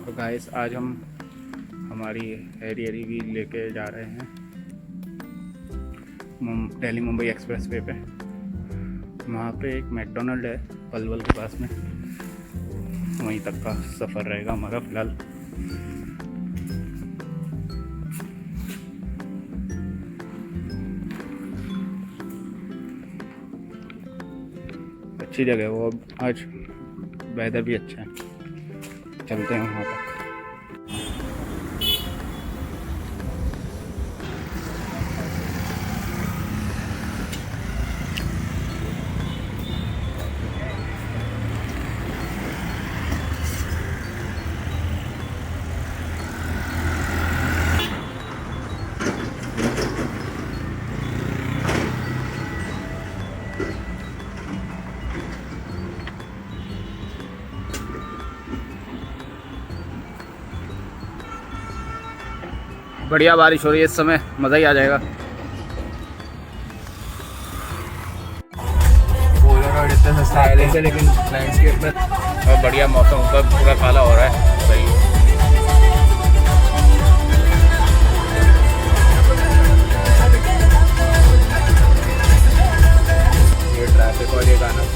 तो गाइस आज हम हमारी हैरी भी लेके जा रहे हैं दिल्ली मुंबई एक्सप्रेस वे पे। वहाँ पे एक मैकडोनल्ड है पलवल के पास में, वहीं तक का सफ़र रहेगा हमारा फ़िलहाल। अच्छी जगह है वो, आज वेदर भी अच्छा है, चलते हैं वहाँ तक। बढ़िया बारिश हो रही है इस समय, मज़ा ही आ जाएगा। इतने सस्ता से, लेकिन लैंडस्केप में और बढ़िया मौसम ऊपर पूरा काला हो रहा है। सही है। ये ट्रैफिक और ये गाना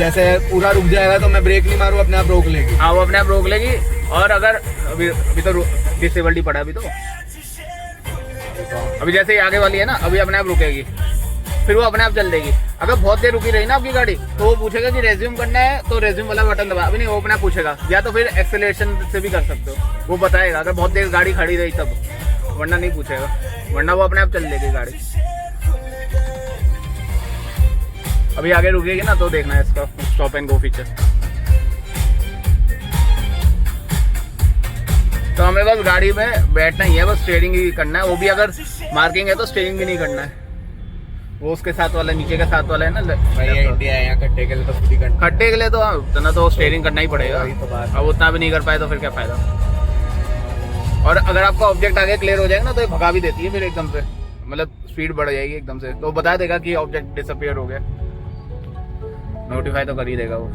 जैसे पूरा रुक जाएगा तो मैं ब्रेक नहीं मारूँ, अपने आप रोक लेगी। हाँ वो अपने आप रोक लेगी। और अगर अभी तो डिसेबल्ड ही पड़ा, अभी जैसे ही आगे वाली है ना, अभी अपने आप रुकेगी, फिर वो अपने आप चल देगी। अगर बहुत देर रुकी रही ना आपकी गाड़ी, तो वो पूछेगा कि रेज्यूम करना है, तो रेज्यूम वाला बटन दबा। अभी नहीं, वो अपने आप पूछेगा। या तो फिर एक्सेलरेशन से भी कर सकते हो, वो बताएगा अगर बहुत देर गाड़ी खड़ी रही तब, वरना नहीं पूछेगा, वरना वो अपने आप चल देगी गाड़ी। अभी आगे रुकेगी ना, तो देखना है इसका स्टॉप एंड गो फीचर। तो हमें बस गाड़ी में बैठना ही है, बस स्टीयरिंग ही करना है। वो भी अगर मार्किंग है तो स्टीयरिंग भी नहीं करना है, वो उसके साथ वाला, नीचे के साथ वाला है ना। भाई इंडिया है, यहाँ खड्डे के लिए तो खुद ही करना। खड्डे के लिए तो उतना तो स्टीयरिंग करना ही पड़ेगा। अब उतना भी नहीं कर पाए तो फिर क्या फायदा। और अगर आपका ऑब्जेक्ट आगे क्लियर हो जाएगा ना, तो ये भगा भी देती है फिर एकदम से, मतलब स्पीड बढ़ जाएगी एकदम से, तो बता देगा कि ऑब्जेक्ट डिसअपियर हो गया, नोटिफाई तो कर ही देगा वो।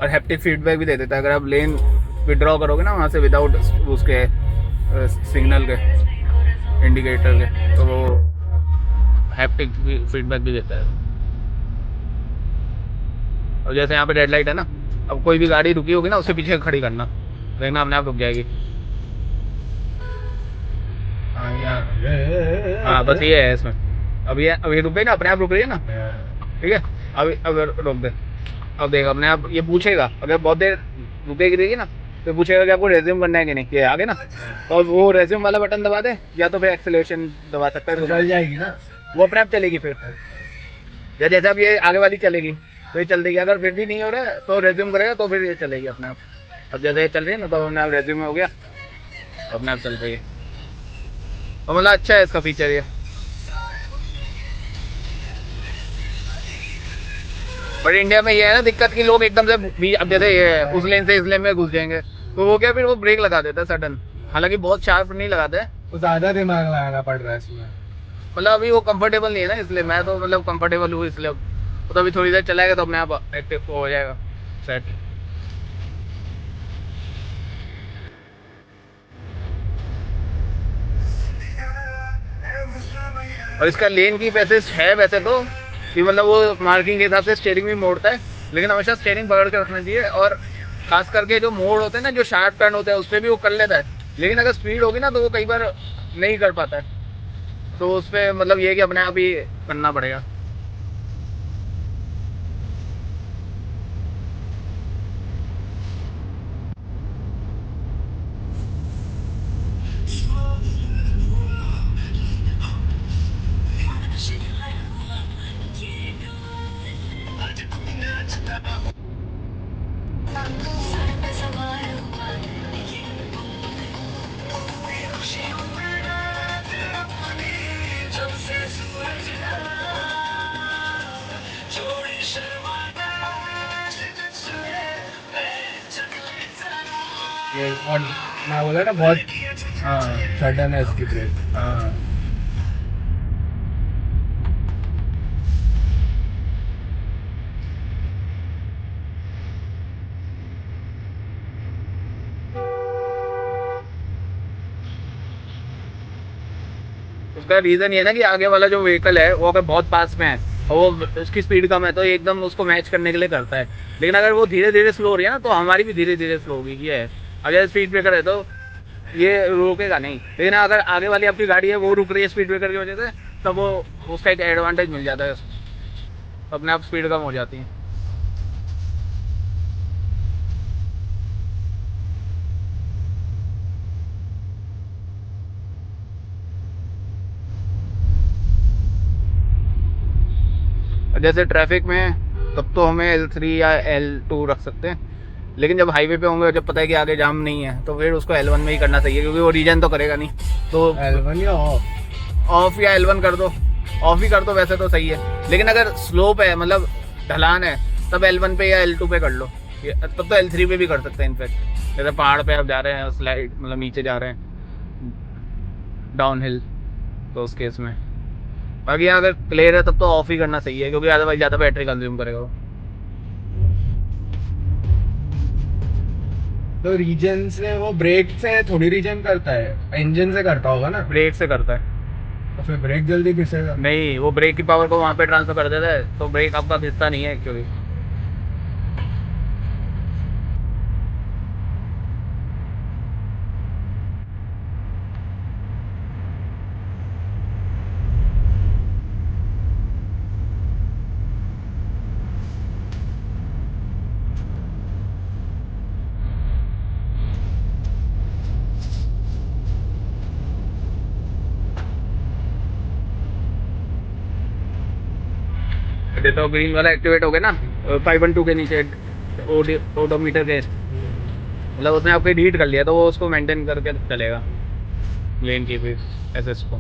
और हैप्टिक फीडबैक भी दे देता है। अगर आप लेन विड्रॉ करोगे ना वहाँ से विदाउट उसके सिग्नल के, इंडिकेटर के, तो वो हैप्टिक फीडबैक भी देता है। और जैसे यहाँ पे रेड लाइट है ना, अब कोई भी गाड़ी रुकी होगी ना, उससे पीछे खड़ी करना, देखना अपने आप रुक जाएगी। हाँ बस ये है इसमें। अभी रुक गई ना, अपने आप रुक रही है ना, ठीक है। अब रोक दे, अब देख अपने आप ये पूछेगा। अगर बहुत देर रुकेगी रहेगी ना, तो पूछेगा कि आपको रेज्यूम करना है कि नहीं, ये आगे ना, तो वो रेज्यूम वाला बटन दबा दे, या तो फिर एक्सेलरेशन दबा सकता है, तो चल जाएगी ना, वो अपने आप चलेगी फिर। या जैसे अब ये आगे वाली चलेगी तो ये चल देगी। अगर फिर भी नहीं हो रहा है तो रेज्यूम करेगा, तो फिर ये चलेगी अपने आप। अब जैसे ये चल रही है ना, तो अपने आप रेज्यूम हो गया, अपने आप चल रही है। तो मतलब अच्छा है इसका फीचर ये। बट इंडिया में ये है ना दिक्कत की लोग एकदम से भी, अब जैसे ये उस लेन से इस लेन में घुस जाएंगे, तो वो क्या, फिर वो ब्रेक लगा देता है सडन। हालांकि बहुत शार्प नहीं लगाते हैं, तो ज्यादा दिमाग लगाना पड़ रहा है इसमें। मतलब अभी वो कंफर्टेबल नहीं है ना, इसलिए मैं तो मतलब कंफर्टेबल हूँ इसलिए। तो अभी थोड़ी देर चलाएगा तो अपने आप एक्टिव हो जाएगा, सेट। और इसका लेन की पैसेज है वैसे तो, कि मतलब वो मार्किंग के हिसाब से स्टीयरिंग भी मोड़ता है, लेकिन हमेशा स्टीयरिंग पकड़ के रखना चाहिए। और खास करके जो मोड़ होते हैं ना, जो शार्प टर्न होते हैं, उस पर भी वो कर लेता है, लेकिन अगर स्पीड होगी ना तो वो कई बार नहीं कर पाता है। तो उस पर मतलब ये कि अपने आप ही करना पड़ेगा। ये और मैं बोला ना बहुत सडन है इसकी ब्रेक। उसका रीज़न ये है ना कि आगे वाला जो व्हीकल है वो अगर बहुत पास में है और वो उसकी स्पीड कम है, तो एकदम उसको मैच करने के लिए करता है। लेकिन अगर वो धीरे धीरे स्लो हो रही है ना, तो हमारी भी धीरे धीरे स्लो होगी। ये है, अगर स्पीड ब्रेकर है तो ये रोकेगा नहीं। लेकिन अगर आगे वाली आपकी गाड़ी है वो रुक रही है स्पीड ब्रेकर की वजह से, तब वो उसका एक एडवांटेज मिल जाता है, अपने आप स्पीड कम हो जाती है। जैसे ट्रैफिक में तब तो हमें L3 या L2 रख सकते हैं, लेकिन जब हाईवे पे होंगे, जब पता है कि आगे जाम नहीं है, तो फिर उसको L1 में ही करना चाहिए, क्योंकि वो रीजन तो करेगा नहीं। तो L1 या ऑफ या L1 कर दो, ऑफ ही कर दो वैसे तो सही है। लेकिन अगर स्लोप है, मतलब ढलान है, तब L1 पे या L2 पे कर लो। तब तो L3 पे भी कर सकते हैं इनफैक्ट। जैसे पहाड़ पे आप जा रहे हैं, स्लाइड मतलब नीचे जा रहे हैं डाउन हिल, तो उस केस में। बाकी यहाँ अगर क्लियर है तब तो ऑफ ही करना सही है, क्योंकि अदरवाइज ज़्यादा बैटरी कंज्यूम करेगा वो। तो रीजन से वो ब्रेक से थोड़ी रीजन करता है, इंजन से करता होगा ना। ब्रेक से करता है। तो फिर ब्रेक जल्दी घिसेगा। नहीं, वो ब्रेक की पावर को वहाँ पे ट्रांसफर कर देता है, तो ब्रेक आपका घिसता नहीं है एक्चुअली। ये तो ग्रीन वाला एक्टिवेट हो गया ना 512 के नीचे, ओडोमीटर के, मतलब उसने आपको हीट कर लिया तो वो उसको मेंटेन करके चलेगा लेन की भी एसएस को।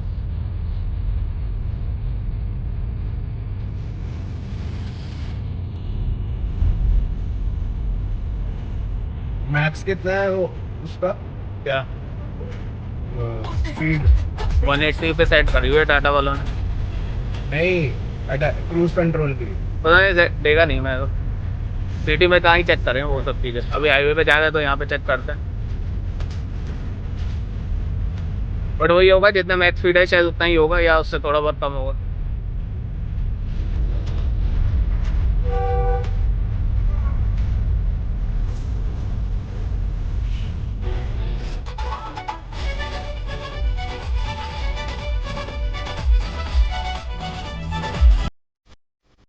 मैक्स कितना है वो उसका क्या स्पीड? 180 पे सेट करी हुई है टाटा वालों ने। नहीं, क्रूज कंट्रोल की। पता नहीं देगा नहीं, मैं तो सिटी में कहाँ ही चेक करें वो सब चीज़ें, अभी हाईवे पे जा रहे तो यहाँ पे चेक करते हैं। बट वही होगा जितना मैक्स स्पीड है शायद उतना ही होगा, या उससे थोड़ा बहुत कम होगा।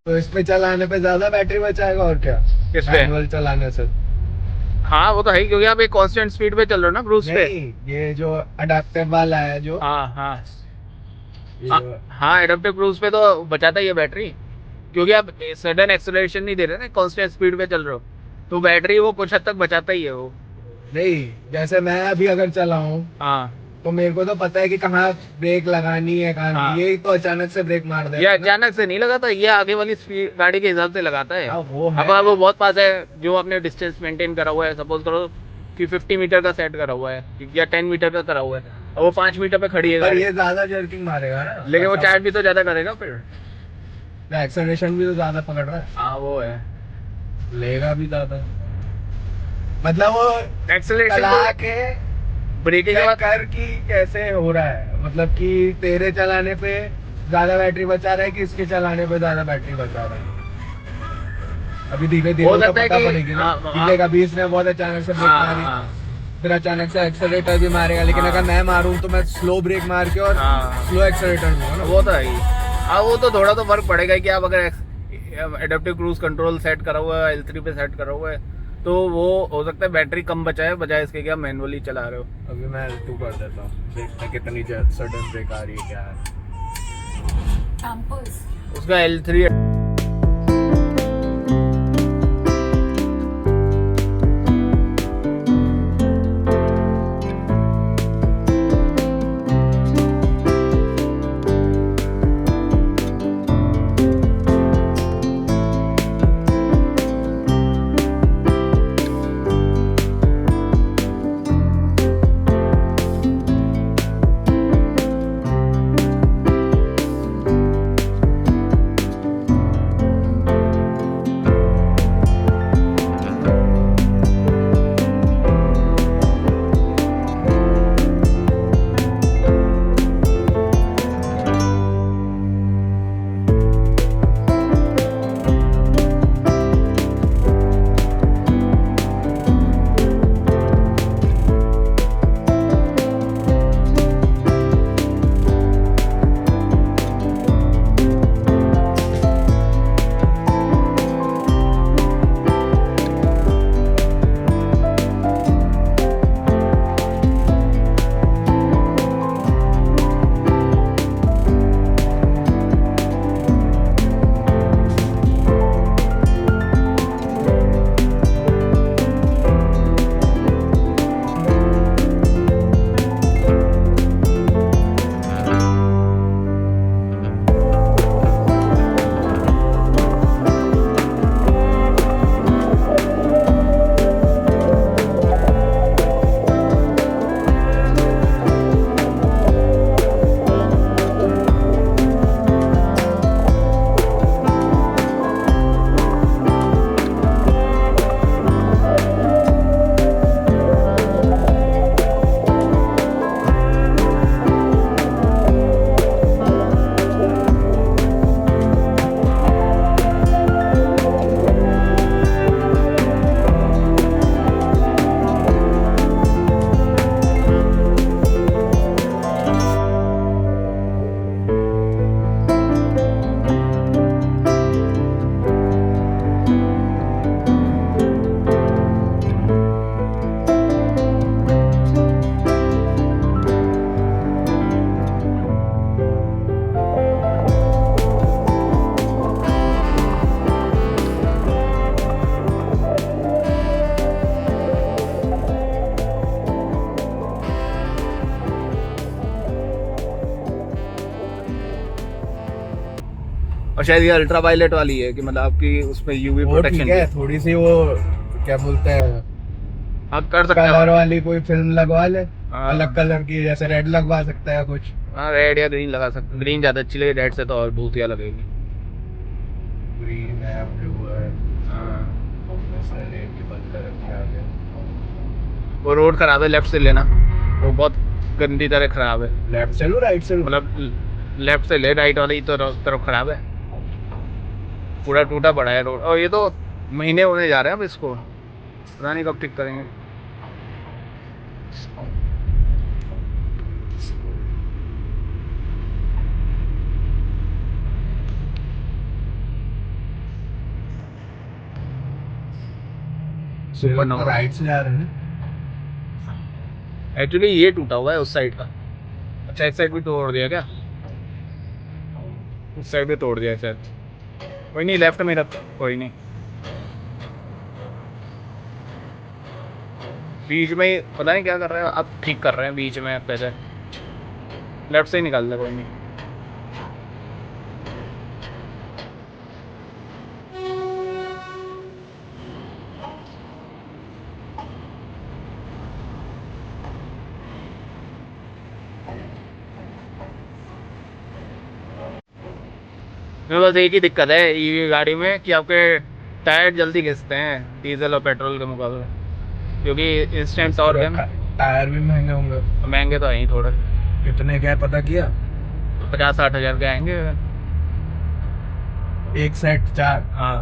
तो इस पे चलाने पे ज्यादा बैटरी बचाएगा और क्या? किस पे? मैनुअल चलाने से। हाँ वो तो है ही, क्योंकि आप एक कांस्टेंट स्पीड पे चल रहे हो ना क्रूज पे। नहीं, ये जो अडेप्टिव वाला है जो हाँ हाँ ये हाँ, एडाप्टिव क्रूज पे तो बचाता ही है बैटरी, क्योंकि आप सडन एक्सेलरेशन नहीं दे रहे ना, कांस्टेंट स्पीड पे चल रहे हो, तो बैटरी वो कुछ हद तक बचाता ही है वो। नहीं, जैसे मैं अभी अगर चलाऊं हाँ तो मेरे को तो पता है कि कहाँ ब्रेक लगानी है, कहाँ हाँ। नहीं। ये तो अचानक से ब्रेक मार ये देता है ना। अचानक से नहीं लगाता, ये आगे वाली स्पीड गाड़ी के हिसाब से लगाता है। हाँ, वो है। अब वो बहुत पास है, जो आपने डिस्टेंस मेंटेन करा हुआ है, सपोज करो कि 50 मीटर का सेट करा हुआ है या 10 मीटर का करा हुआ है, और वो 5 मीटर पे खड़ी है पर गाड़ी, ये ज्यादा जर्किंग मारेगा ना, लेकिन वो चार्ज भी तो ज्यादा करेगा फिर। एक्सेलरेशन भी तो ज्यादा पकड़ रहा है, हाँ वो है, लेगा भी ज्यादा। मतलब वो एक्सेलरेशन चला के ब्रेकिंग के चेक बाद। कर कि कैसे हो रहा है, मतलब कि तेरे चलाने पे ज्यादा बैटरी बचा रहा है कि इसके चलाने पे ज्यादा बैटरी बचा रहा है। अभी धीरे धीरे हो तो सकता है पता कि पड़ेगी ना। हाँ, धीरे कभी इसने बहुत अचानक से ब्रेक मारी, हाँ फिर अचानक से एक्सेलरेटर भी मारेगा, लेकिन हाँ। अगर मैं मारूं तो मैं स्लो ब्रेक मार के और हाँ। स्लो एक्सेलरेटर दूंगा ना। वो तो है ही। हाँ वो तो थोड़ा तो फर्क पड़ेगा कि आप अगर एडेप्टिव क्रूज कंट्रोल सेट करा हुआ है, L3 पे सेट करा हुआ है, तो वो हो सकता है बैटरी कम बचाए, बजाय इसके कि आप मैनुअली चला रहे हो। अभी मैं L2 कर देता हूँ, देखते हैं कितनी सडन ब्रेक आ रही है, क्या है। उसका L3 शायद ये अल्ट्रा वायलेट वाली है कि मतलब आपकी उसमें यूवी वो ठीक प्रोटेक्शन है, थोड़ी सी वो क्या बोलते हैं, आप कर सकते कलर हैं। वाली कोई फिल्म लगवा ले, हाँ अलग कलर की, जैसे रेड लगवा सकता है कुछ। हाँ, रेड या ग्रीन लगा सकते, ग्रीन ज़्यादा अच्छी लगेगी, रेड से तो और भूतिया लगेगी। ग्रीन है, ब्लू है, हाँ। वैसे रेड की बंद कर रखी है आगे। वो रोड खराब है, लेफ्ट से लेना, वो बहुत गंदी तरह खराब है। लेफ्ट से लो राइट से लो? मतलब लेफ्ट से ले, राइट वाली तो तरफ खराब है, पूरा टूटा पड़ा है रोड। और ये तो महीने होने जा रहे हैं अब इसको, पता नहीं कब ठीक करेंगे। सुपर तो राइट से जा रहे हैं। एक्चुअली ये टूटा हुआ है उस साइड का। अच्छा, इस साइड भी तोड़ दिया क्या? उस साइड भी तोड़ दिया शायद। कोई नहीं, लेफ्ट में रख, कोई नहीं। बीच में ही पता नहीं क्या कर रहे हैं, अब ठीक कर रहे हैं बीच में पैसे। लेफ्ट से ही निकाल दे, कोई नहीं। मेरे बस एक ही दिक्कत है ईवी गाड़ी में कि आपके टायर जल्दी घिसते हैं डीजल और पेट्रोल के मुकाबले, क्योंकि इंस्टेंट और है ना। टायर भी महंगे होंगे। महंगे तो हैं ही थोड़े, कितने क्या है पता किया? 50-60 हज़ार के आएंगे। एक सेट 4। हाँ,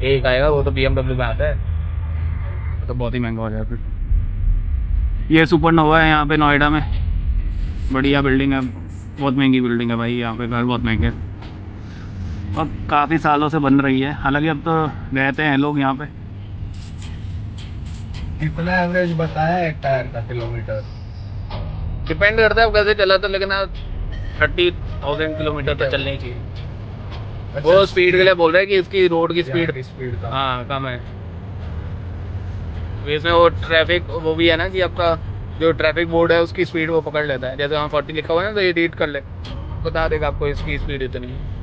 एक आएगा, वो तो BMW में आता है, वो तो बहुत ही महंगा हो जाएगा फिर। ये सुपर नोवा है यहाँ पे नोएडा में, बढ़िया बिल्डिंग है, बहुत महंगी बिल्डिंग है भाई, यहाँ पे घर बहुत महंगे हैं। और काफ़ी सालों से बन रही है, हालांकि अब तो रहते हैं लोग यहाँ पे। कितना एवरेज बताया है एक टायर का किलोमीटर? डिपेंड करता है अब कैसे चला, तो लेकिन 30,000 किलोमीटर तो चलनी चाहिए। अच्छा, वो स्पीड के लिए बोल रहे हैं कि इसकी रोड की यहाँ स्पीड, की स्पीड का। हाँ, कम है। तो इसमें वो ट्रैफिक वो भी है ना कि आपका जो ट्रैफिक बोर्ड है उसकी स्पीड वो पकड़ लेता है, जैसे वहाँ 40 लिखा हुआ है ना, तो ये रीड कर ले, बता देगा आपको इसकी स्पीड इतनी है।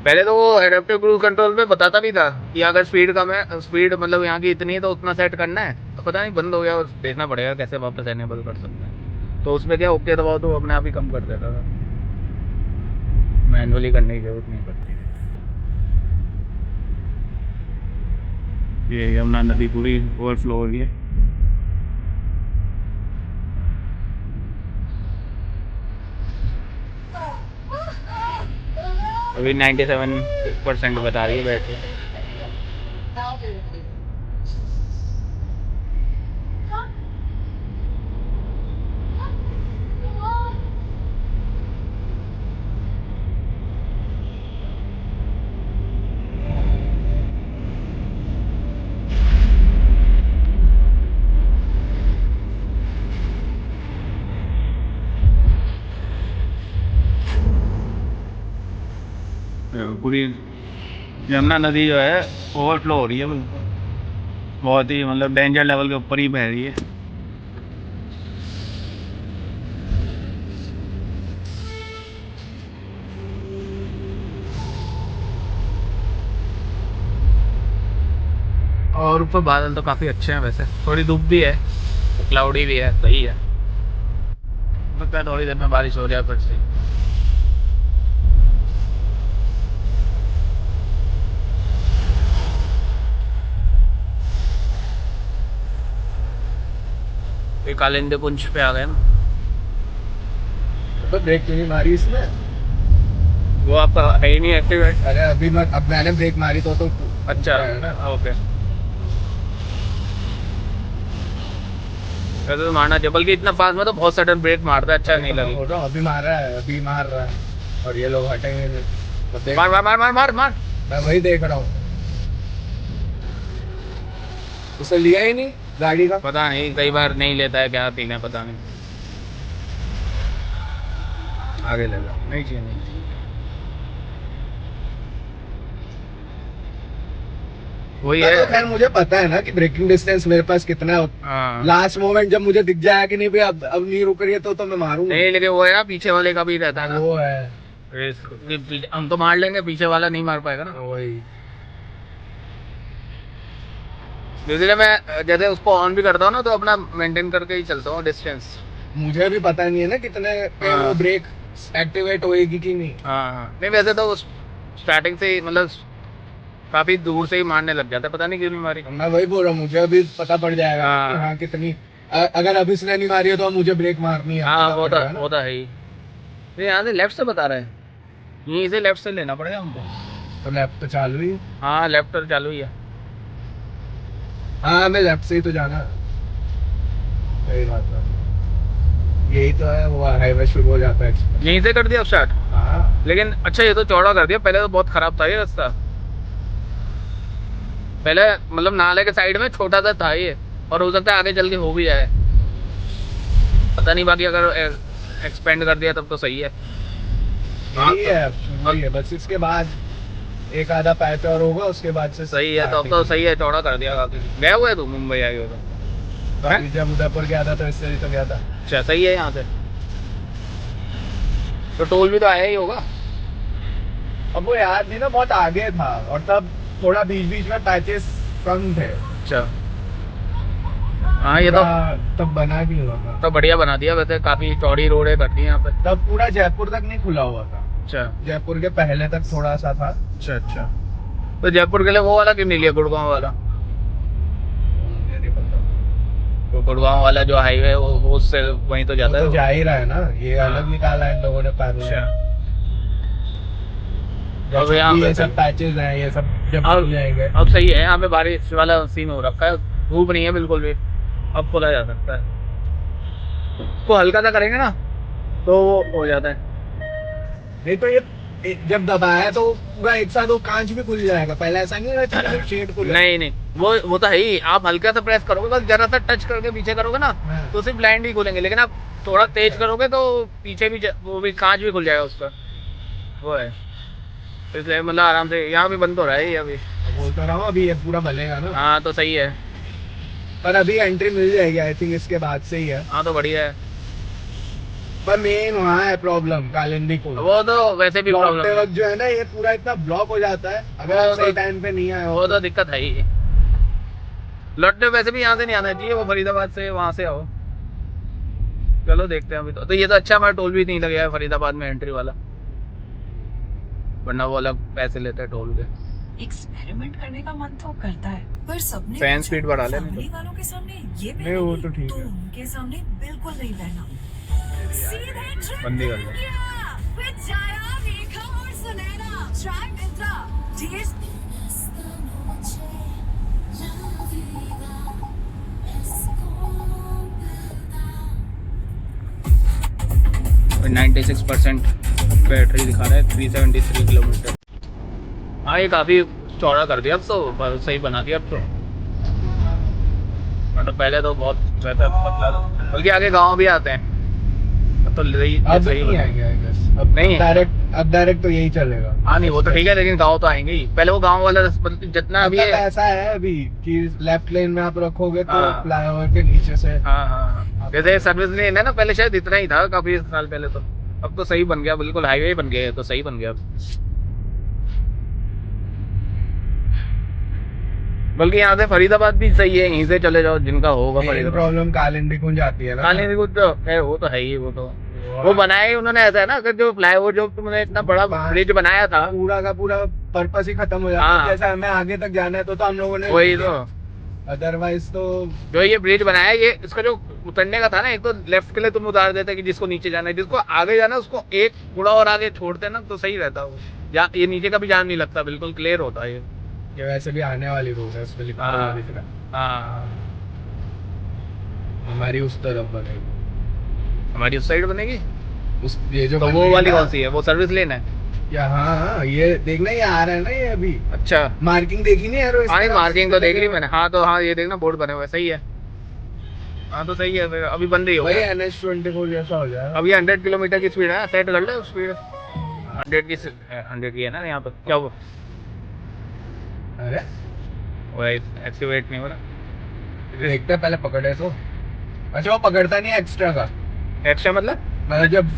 पहले तो वो एडेप्टिव क्रूज कंट्रोल में बताता भी था कि अगर स्पीड कम है, स्पीड मतलब यहाँ की इतनी है तो उतना सेट करना है, तो पता नहीं बंद हो गया, और देखना पड़ेगा कैसे वापस एनेबल कर सकते हैं। तो उसमें क्या, ओके दबाओ तो अपने आप ही कम कर देता था, मैनुअली करने की जरूरत नहीं पड़ती। ये यमुना नदी पूरी ओवरफ्लो हो रही है। अभी 97% बता रही है बैटरी। पूरी यमुना नदी जो है ओवरफ्लो हो रही है बिल्कुल, बहुत ही मतलब डेंजर लेवल के ऊपर ही बह रही है। और ऊपर बादल तो काफ़ी अच्छे हैं वैसे, थोड़ी धूप भी है, क्लाउडी भी है, सही है। लगता है थोड़ी देर में बारिश हो जाए फिर से। ये कालिंदी कुंज पे आ गए ना। तो ब्रेक क्यों नहीं मारी इसमें? वो आपका है ही नहीं एक्टिवेट। अरे अभी मैं, अब मैंने ब्रेक मारी तो अच्छा, है ना। ओके। वैसे तो मारना चाहिए, बल्कि इतना फास्ट में तो बहुत सडन ब्रेक मारता है, अच्छा नहीं लगी। हो रहा अभी मार रहा है, अभी मार रहा है, और ये लोग हटेंगे नहीं। तो देख, मार मार मार मार मार मार। मैं वही देख रहा हूँ। उसे लिया ही नहीं गाड़ी का। पता नहीं, कई बार नहीं लेता है क्या पीना, पता नहीं। आगे ले लो। नहीं चाहिए, नहीं चाहिए। वही तो है। खैर मुझे पता है ना कि ब्रेकिंग डिस्टेंस मेरे पास कितना है। हाँ लास्ट मोमेंट जब मुझे दिख जाए कि नहीं भाई अब नहीं रुक रही है तो मैं मारूंगा। नहीं, लेकिन वो है ना, पीछे वाले का भी रहता है ना, वो है हम तो मार लेंगे, पीछे वाला नहीं मार पाएगा ना। वही। इसलिए मैं जैसे उसको ऑन भी करता हूँ ना, तो अपना मेंटेन करके ही चलता हूँ डिस्टेंस। मुझे भी पता नहीं है ना कितने पे वो हाँ। ब्रेक एक्टिवेट होएगी कि नहीं। हाँ नहीं, वैसे तो स्टार्टिंग से ही मतलब काफी दूर से ही मारने लग जाता है, पता नहीं क्यों नहीं मारी। मैं वही बोल रहा हूँ, मुझे अभी पता पड़ जाएगा हाँ। कि हाँ कितनी अगर अभी इसने नहीं मारी है तो मुझे ब्रेक मारनी है। हाँ पता वो पड़ तो जाएगा ना। वो तो है ही। ये यहाँ से लेफ्ट से बता रहे हैं, यहीं से लेफ्ट से लेना पड़ेगा हमको। तो लेफ्ट तो चालू ही है। हाँ लेफ्ट तो चालू ही है। हाँ हमें लेफ्ट से ही तो जाना है। सही बात है। यही तो है, वो हाईवे शुरू हो जाता है एक्सप्रेस। यहीं से कर दिया स्टार्ट। हाँ लेकिन अच्छा, ये तो चौड़ा कर दिया, पहले तो बहुत खराब था ये रास्ता। पहले मतलब नाले के साइड में छोटा सा था ये, और हो सकता है आगे चल के हो भी जाए, पता नहीं। बाकी अगर एक्सपेंड कर दिया तब तो सही है। यही है, वही है, बस इसके बाद एक आधा पैच और होगा उसके बाद से सही है, तो अब तो सही है, चौड़ा कर दिया काफी। गया हुआ है तू मुंबई आई हो तो? हैं? जब उदयपुर गया था तो इससे ही तो गया था। अच्छा सही है। यहाँ से तो टोल भी तो आया ही होगा। अब वो याद नहीं ना, बहुत आगे था और तब थोड़ा बीच बीच में पैचेस कम थे। अच्छा हाँ, ये तो तब बना भी हुआ था। तो बढ़िया बना दिया, वैसे काफी चौड़ी रोड है कर दी यहाँ पे। तब पूरा जयपुर तक नहीं खुला हुआ था। अच्छा जयपुर के पहले तक थोड़ा सा था। अच्छा अच्छा। तो जयपुर के लिए वो वाला क्यों नहीं लिया, गुड़गांव वाला? मुझे नहीं पता। तो गुड़गांव वाला जो हाईवे है वो उससे वहीं तो जाता वो है तो वो। जा ही रहा है ना, ये अलग निकाला है इन लोगों ने पैरल। अच्छा अब जैसे यहाँ कि पे ये सब पैचेस हैं, ये सब जब अब खुल जाएंगे। अब सही है, यहाँ पे बारिश वाला सीन हो रखा है, धूप नहीं है बिल्कुल भी, अब खोला जा सकता है। तो हल्का सा करेंगे ना तो वो हो जाता है। नहीं तो ये जब दबाया तो पूरा एक साथ वो कांच भी खुल जाएगा, पहले ऐसा नहीं रहता शेड खुल। नहीं नहीं, वो तो है ही, आप हल्का सा प्रेस करोगे, बस जरा सा टच करके पीछे करोगे ना, हाँ। तो सिर्फ ब्लाइंड ही खुलेंगे, लेकिन आप थोड़ा तेज करोगे तो पीछे भी वो भी कांच भी खुल जाएगा उसका, वो है। इसलिए मतलब आराम से यहाँ भी बंद हो रहा है ये अभी। बोलता रहा हूँ अभी ये पूरा बनेगा ना। हाँ तो सही है। पर अभी एंट्री मिल जाएगी आई थिंक, इसके बाद से ही है। हाँ तो बढ़िया है। पर मेन वहाँ है प्रॉब्लम, कालिंदी को। वो तो वैसे भी लौटते प्रॉब्लम है, वक्त जो है ना ये पूरा इतना ब्लॉक हो जाता है अगर आप सही टाइम पे नहीं आए हो। वो तो दिक्कत है ही। लौटने वैसे भी यहाँ से नहीं आना चाहिए, वो फरीदाबाद से वहाँ से आओ। चलो देखते हैं अभी तो ये तो अच्छा, हमारा टोल भी नहीं लगे है फरीदाबाद में एंट्री वाला, वरना वो अलग पैसे लेते हैं टोल के। एक्सपेरिमेंट करने का मन तो करता है, पर सबने फैन पूछा, स्पीड बढ़ा ले नहीं फैमिली वालों के सामने ये नहीं, वो तो ठीक तो है। उनके सामने बिल्कुल नहीं पहना। सीधे ट्रिप बंदी कर हो लो। गया, with जाया, रेखा और Sunaina. Try Myntra, taste 96% battery दिखा रहा है, 373 किलोमीटर। हाँ ये काफ़ी चौड़ा कर दिया अब तो, सही बना दिया अब तो, मतलब पहले तो बहुत रहता पतला, बल्कि आगे गांव भी आते हैं अब तो अब सही नहीं बना। आएंगे आई गेस। अब नहीं। डायरेक्ट तो यही चलेगा। हाँ नहीं वो तो ठीक है, लेकिन गांव तो आएंगे ही, पहले वो गांव वाला जितना अभी मतलब है। ऐसा है अभी कि लेफ्ट लेन में आप रखोगे तो हाँ। फ्लाईओवर के नीचे से। हाँ हाँ, जैसे सर्विस लेन है ना, पहले शायद इतना ही था काफी साल पहले, तो अब तो सही बन गया, बिल्कुल हाईवे बन गया है, तो सही बन गया अब। बल्कि यहाँ से फरीदाबाद भी सही है, यहीं से चले जाओ जिनका होगा मेन फरीदाबाद। प्रॉब्लम कालिंदी कुंज आती है ना। काली कुछ तो खैर वो तो है ही, वो बनाया ही उन्होंने ऐसा है ना, अगर जो फ्लाईओवर जो तुमने इतना बड़ा ब्रिज बनाया था, पूरा का पूरा पर्पस ही खत्म हो जाता है। हाँ। जैसे हमें आगे तक जाना है तो हम लोगों ने वही तो, अदरवाइज तो जो ये ब्रिज बनाया ये इसका जो उतरने का था ना, एक तो लेफ्ट के लिए तुम उतार देते कि जिसको नीचे जाना है, जिसको आगे जाना है उसको एक गुड़ा और आगे छोड़ते ना तो सही रहता वो, ये नीचे का भी जान नहीं लगता, बिल्कुल क्लियर होता है ये वैसे भी आने वाली रोड है, उसमें लिखा हुआ हाँ। दिख रहा है। हाँ हमारी उस तरफ बनेगी, हमारी उस साइड बनेगी, उस ये जो तो बन वो रही है वाली ना, कौन सी है, वो सर्विस लेन है? या हाँ ये देखना, ये आ रहा है ना ये अभी अच्छा मार्किंग देखी नहीं यार? हाँ मार्किंग तो देख ली मैंने, हाँ तो हाँ ये देखना बोर्ड बने हुए, सही है। हाँ तो सही है, फिर अभी बंद ही वही होगा। NH24 जैसा हो जाएगा। अभी 100 किलोमीटर की स्पीड है, सेट कर ले स्पीड 100 की है ना यहाँ पर, क्या हुआ? अरे वो एक्टिवेट नहीं हो रहा। देखते हैं पहले पकड़े तो। अच्छा वो पकड़ता नहीं है एक्स्ट्रा का, एक्स्ट्रा मतलब मतलब जब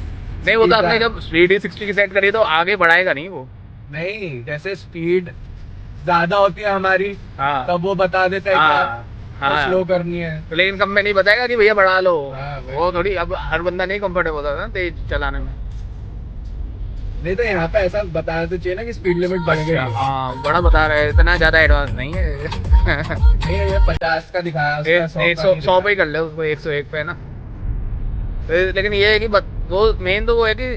नहीं, वो तो speed आपने का- जब स्पीड 60 की सेट करी तो आगे बढ़ाएगा नहीं वो। नहीं, जैसे स्पीड ज्यादा होती है हमारी हाँ तब वो बता देता है हाँ कि हाँ। स्लो करनी है। तो लेकिन कंपनी बताएगा कि भैया बढ़ा लो। हाँ, वही। वो थोड़ी, अब हर बंदा नहीं कंफर्टेबल होता ना तेज चलाने में। नहीं तो यहाँ पे ऐसा बताना तो चाहिए ना कि स्पीड लिमिट बढ़ गई है। हाँ बड़ा बता रहा है, इतना ज्यादा एडवांस नहीं है। नहीं ये 50 का दिखाया उसका 100 एक का सौ नहीं 100 पे दिखाया। ही कर ले उसको, 101 पे ना। लेकिन ये है कि वो मेन तो वो है कि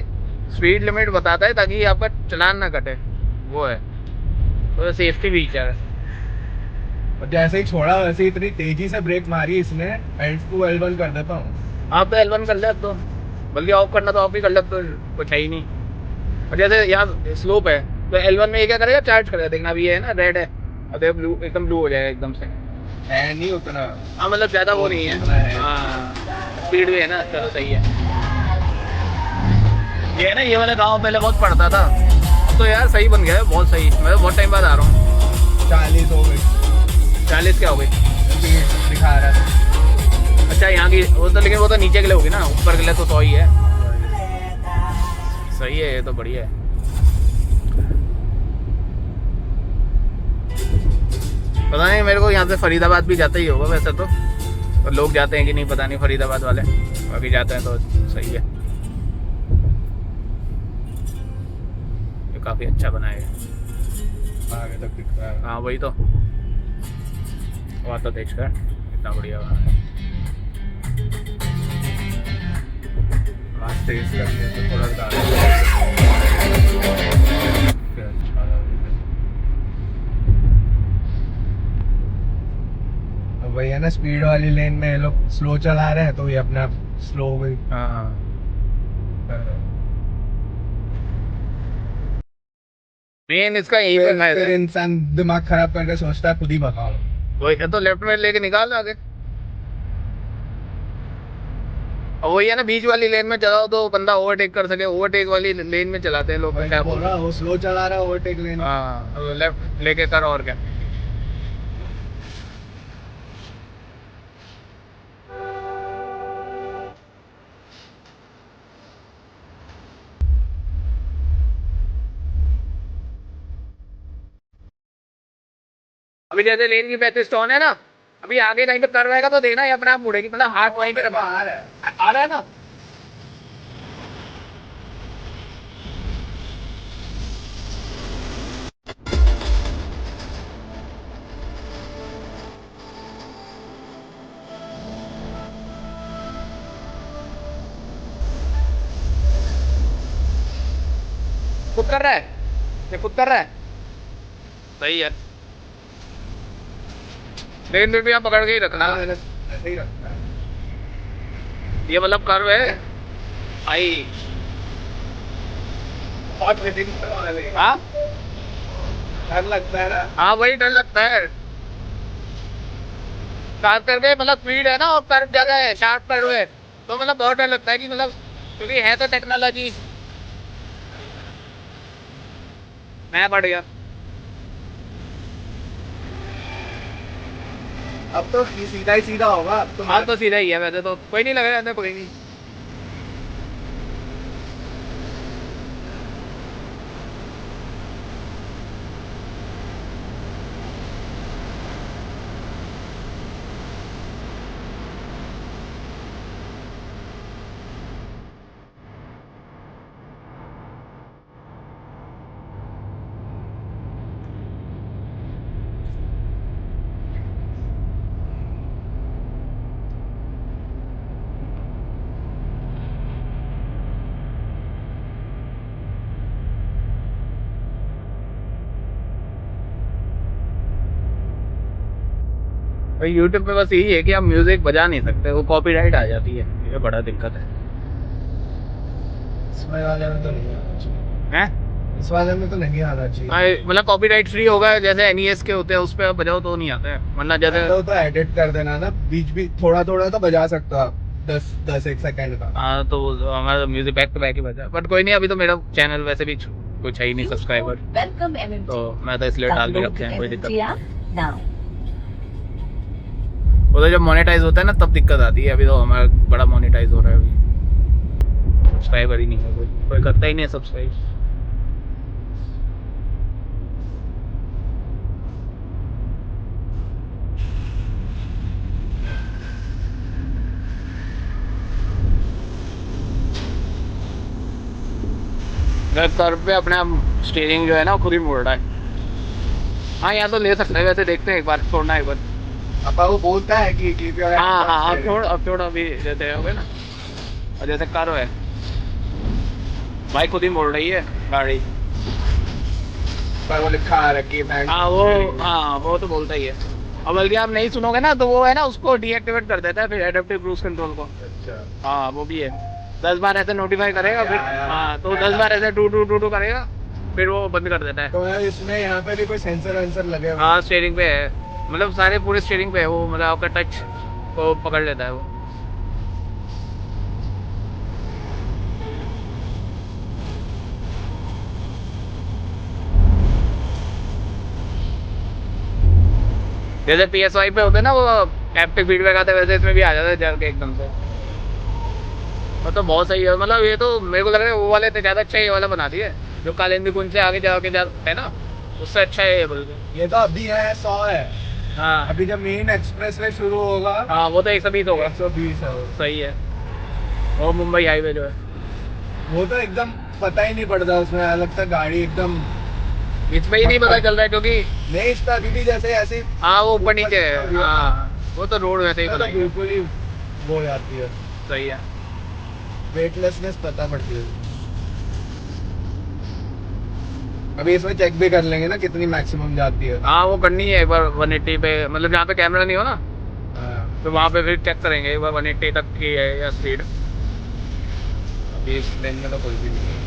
स्पीड लिमिट बताता है ताकि आपका चलान ना कटे, वो है तो सेफ्टी फीचर है। और जैसे ही छोड़ा वैसे ही इतनी तेजी से ब्रेक मारी इसने, L2 L1 कर देता हूँ। आप तो L1 कर ले अब तो, बल्कि ऑफ करना तो ऑफ ही कर ले, अब तो कुछ है ही नहीं। और जैसे यहाँ स्लोप है तो L1 में ये क्या करेगा, चार्ज करेगा, देखना भी है ना, रेड है, अब देखो ब्लू, एकदम ब्लू हो जाएगा एकदम से। है नहीं उतना। हाँ मतलब ज़्यादा वो नहीं उतना है। है, हाँ स्पीड भी है ना, चलो सही है। ये है ना, ये वाला गाँव पहले बहुत पड़ता था, अब तो यार सही बन गया है, बहुत सही। मैं तो बहुत टाइम बाद आ रहा हूँ। 40 हो गई 40 क्या हो गई? स्पीड दिखा रहा है। अच्छा यहाँ की वो तो, लेकिन वो तो नीचे के लिए होगी ना, ऊपर के लिए तो 100 ही है। सही है, ये तो बढ़िया है। पता नहीं, मेरे को यहाँ से फरीदाबाद भी जाता ही होगा वैसे तो, और लोग जाते हैं कि नहीं पता नहीं, फरीदाबाद वाले बाकी जाते हैं तो सही है। ये काफ़ी अच्छा बनाया है। आगे तक दिख रहा है। हाँ वही तो, वहाँ तो देख कर कितना बढ़िया बना है। आज तेज करते हैं तो थोड़ा ज्यादा। फिर अच्छा लगेगा। अब वही है ना, स्पीड वाली लेन में ये लोग स्लो चला रहे हैं तो ये अपने आप स्लो हो गई। हाँ मेन इसका यही पर फिर है। इंसान दिमाग खराब करके सोचता है खुद ही भगाओ। वही है, तो लेफ्ट में लेके निकाल आगे। और वही है ना, बीच वाली लेन में चलाओ तो बंदा ओवरटेक कर सके, ओवरटेक वाली लेन में चलाते हैं लोग, वही क्या बोल बोल रहा वो स्लो चला रहा है ओवरटेक लेन। हाँ लेफ्ट लेके कर, और क्या। अभी जैसे लेन की 35 टर्न है ना, अभी आगे कहीं पे करवाएगा तो देखना ये अपने आप मुड़ेगी, मतलब हाथ वहीं पे बाहर है। आ रहा है ना। खुद कर रहा है, ये खुद कर रहा है, सही है। लेकिन भी आप पकड़ के ही रखना, ऐसे ही रखता है। ये मतलब कर्व है आई। बहुत रेटिंग हाँ डर लगता है ना। हाँ वही डर लगता है, खास करके मतलब स्पीड है ना और कर्व जगह है, शार्प कर्व है, तो मतलब बहुत डर लगता है कि मतलब, क्योंकि है तो टेक्नोलॉजी। मैं बढ़ गया। अब तो सीधा ही सीधा होगा अब तो। हाँ तो सीधा ही है वैसे तो, कोई नहीं लगा रहता, कोई नहीं। भाई यूट्यूब पे बस यही है कि आप म्यूजिक बजा नहीं सकते, वो कॉपीराइट आ जाती है, ये बड़ा दिक्कत है। इस वाले में तो नहीं आना चाहिए। हैं? इस वाले में तो नहीं आना चाहिए। हाँ, मतलब कॉपीराइट फ्री होगा, जैसे एनईएस के होते हैं उस पर बजाओ तो नहीं आता है, वरना जैसे तो एडिट कर देना ना, बीच बीच थोड़ा थोड़ा तो बजा सकते हो आप, 10 एक सेकंड का। हाँ तो हमारा म्यूजिक बैक टू बैक ही बजा, बट कोई नहीं, अभी तो मेरा चैनल वैसे भी कुछ है ही नहीं सब्सक्राइबर, Welcome MMT. तो मैं तो इसलिए डाल के Download रखे हैं, कोई the दिक्कत MMT नहीं। app now. वो तो जब मोनेटाइज होता है ना तब दिक्कत आती है। अभी तो हमारा बड़ा मोनेटाइज हो रहा है अभी। सब्सक्राइबर ही नहीं है, कोई करता ही नहीं है सब्सक्राइब। कर्व पे अपने आप स्टीयरिंग जो है ना खुद ही मोड़ रहा है। हाँ यहाँ तो ले सकते हैं, वैसे देखते हैं एक बार, छोड़ना एक बार। अपा वो बोलता है कि keep your hands हाँ on हाँ steering। अब छोड़ अभी जैसे हो गए ना, और जैसे कार है भाई खुद ही मोड़ रही है गाड़ी। पर वो लिखा है keep hands हाँ on वो steering। हाँ वो तो बोलता ही है। अब बल्कि आप नहीं सुनोगे ना तो वो है ना उसको डीएक्टिवेट कर देता है फिर एडेप्टिव क्रूज कंट्रोल को। अच्छा। हाँ वो भी है, 10 बार ऐसे नोटिफाई करेगा फिर। हाँ तो 10 बार ऐसे टू टू टू टू करेगा फिर वो बंद कर देता है। तो यार इसमें यहाँ पे भी कोई सेंसर वेंसर लगे हुए हैं? हाँ स्टीयरिंग पे है, मतलब सारे पूरे स्टीयरिंग पे है वो, मतलब आपका टच को पकड़ लेता है वो। जैसे PSY पे होते हैं ना वो हैप्टिक फीडबैक आता है, वैसे इसमें भी आ जाता है जल्द एकदम से। मतलब बहुत सही है, मतलब ये तो मेरे को लग रहा है वो वाले तो ज़्यादा अच्छा ये वाला बना दिया है जो कालिंदी कुंज से आगे जाके जाता है ना, उससे अच्छा है ये बिल्कुल। ये तो अभी है 100 है। हाँ अभी जब मेन एक्सप्रेस वे शुरू होगा हाँ वो तो 120 होगा। 120 है वो। सही है। और मुंबई हाईवे जो है वो तो एकदम पता ही नहीं पड़ता उसमें, लगता गाड़ी एकदम इसमें ही नहीं पता चल रहा है क्योंकि नहीं इसका अभी भी जैसे ऐसे हाँ वो ऊपर नीचे है। हाँ वो तो रोड वैसे ही तो बनाई है। बिल्कुल ही वो हो जाती है, सही है। वेटलेसनेस पता पड़ती है। अभी इसमें चेक भी कर लेंगे ना कितनी मैक्सिमम जाती है। हाँ वो करनी है एक बार 180 पे, मतलब जहाँ पे कैमरा नहीं हो ना हाँ। तो वहाँ पे फिर चेक करेंगे एक बार 180 तक की है या स्पीड। अभी इस लेन में तो कोई भी नहीं है।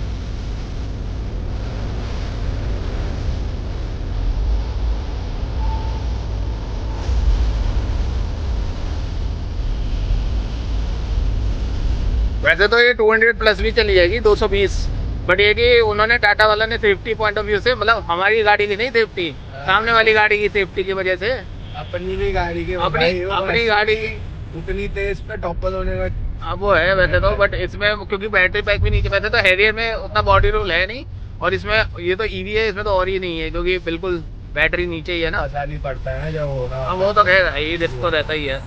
वैसे तो ये 200 प्लस भी चली जाएगी 220, बट ये कि उन्होंने टाटा वाला ने सेफ्टी पॉइंट ऑफ व्यू से, मतलब हमारी गाड़ी की नहीं सेफ्टी, सामने वाली गाड़ी की सेफ्टी की वजह से अपनी भी गाड़ी के अपनी भाई वो अपनी ऐसी गाड़ी उतनी तेज पे टॉपल होने का। अब वो है वैसे तो, बट इसमें क्योंकि बैटरी पैक भी नीचे, वैसे तो हैरियर में उतना बॉडी रोल है नहीं, और इसमें ये तो ईवी है, इसमें तो और ही नहीं है क्योंकि बिल्कुल बैटरी नीचे ही है ना। पता नहीं पड़ता है ना जब होगा। अब वो तो खैर ये रिस्क तो रहता ही है।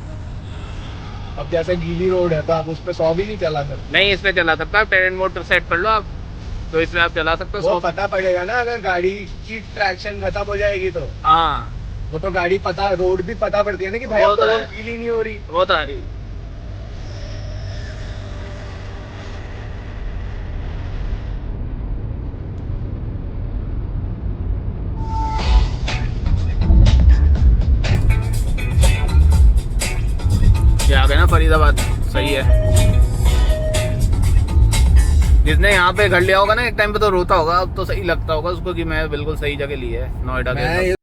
अब जैसे गीली रोड है तो आप उस पे 100 भी नहीं चला सकते। नहीं इसमें चला सकता, टेरेन मोड सेट कर लो आप तो इसमें आप चला सकते वो हो। पता पड़ेगा ना अगर गाड़ी की ट्रैक्शन खत्म हो जाएगी तो। हाँ वो तो गाड़ी पता, रोड भी पता पड़ती है ना कि भाई वो अब तो तो रोड है। गीली नहीं हो रही। वो तो है। ये आ गए ना फरीदाबाद, सही है। जिसने यहाँ पे घर लिया होगा ना एक टाइम पे तो रोता होगा, अब तो सही लगता होगा उसको कि मैं बिल्कुल सही जगह ली है नोएडा के मैं हिसाब से।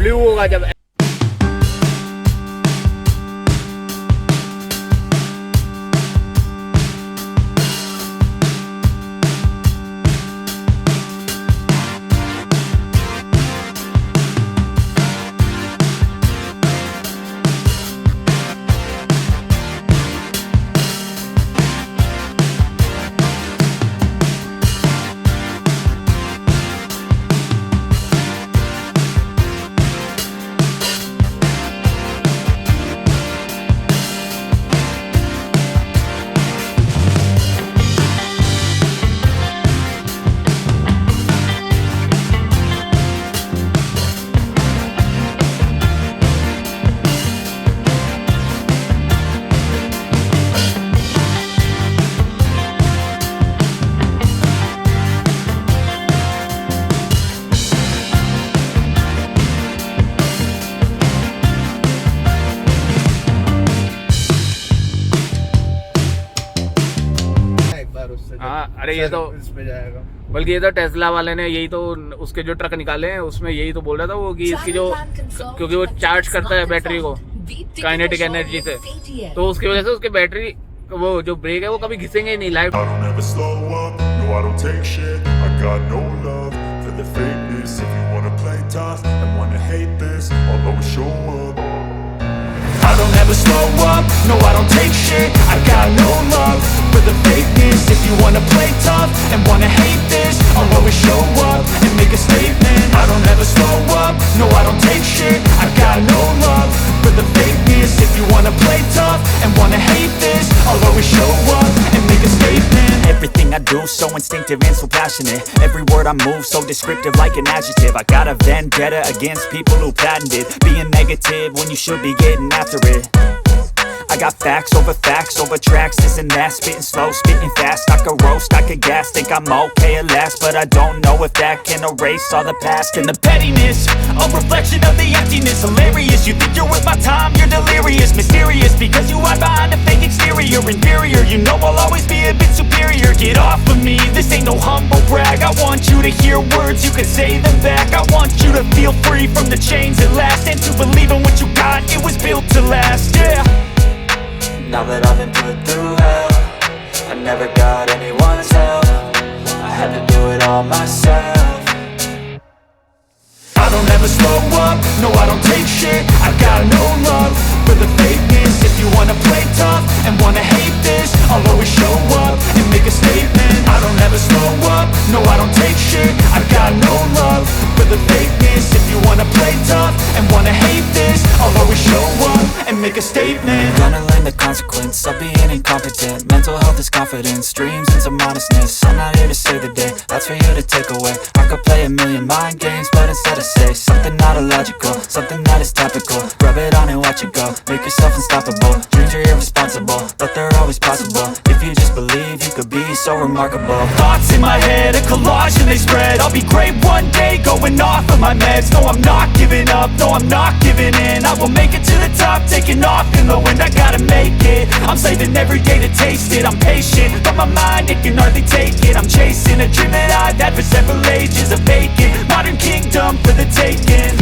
ब्लू होगा जब एक बार उससे जब हाँ, अरे ये तो सर्विस पे जाएगा। बल्कि ये तो टेस्ला वाले ने यही तो उसके जो ट्रक निकाले हैं उसमें यही तो बोल रहा था वो कि इसकी जो क्योंकि वो चार्ज करता है बैटरी को काइनेटिक एनर्जी से तो उसकी वजह से उसके बैटरी वो जो ब्रेक है वो कभी घिसेंगे ही नहीं life I don't ever slow up, no I don't take shit. I got no love for the fakeness. If you wanna play tough and wanna hate this, I'll always show up. I don't ever slow up, no I don't take shit. I got no love for the fakeness. If you wanna play tough and wanna hate this, I'll always show up and make a statement. I don't ever slow up, no I don't take shit. I got no love for the fakeness. If you wanna play tough and wanna hate this, I'll always show up and make a statement. Everything I do so instinctive and so passionate. Every word I move so descriptive like an adjective. I got a vendetta against people who patented being negative when you should be getting after it. I got facts over tracks, this and that. Spitting slow, spitting fast. I could roast, I could gas. Think I'm okay at last, but I don't know if that can erase all the past. And the pettiness, a reflection of the emptiness. Hilarious, you think you're worth my time, you're delirious. Mysterious, because you hide behind a fake exterior. Inferior, you know I'll always be a bit superior. Get off of me, this ain't no humble brag. I want you to hear words, you can say them back. I want you to feel free from the chains at last, and to believe in what you got, it was built to last, yeah. Now that I've been put through hell, I never got anyone's help. I had to do it all myself. I don't ever slow up, no I don't take shit. I got no love for the fakeness. If you wanna play tough and wanna hate this, I'll always show up and make a statement. I don't ever slow up, no I don't take shit. I got no love for the fakeness. If you wanna play tough and wanna hate this, I'll always show up and make a statement. Gonna learn the consequence of being incompetent. Mental health is confidence, dreams and some honestness. I'm not here to save the day, that's for you to take away. I could play a million mind games, but instead I say something not illogical, something that is topical. Rub it on and watch it go, make yourself unstoppable. Dreams are irresponsible, but they're always possible. If you just believe, you could be so remarkable. Thoughts in my head, a collage and they spread. I'll be great one day, going off of my meds. No, I'm not giving up, no, I'm not giving in. I will make it to the top, taking off in the wind. I gotta make it, I'm saving every day to taste it. I'm patient, but my mind, it can hardly take it. I'm chasing a dream that I've had for several ages. A vacant, modern kingdom for the taking.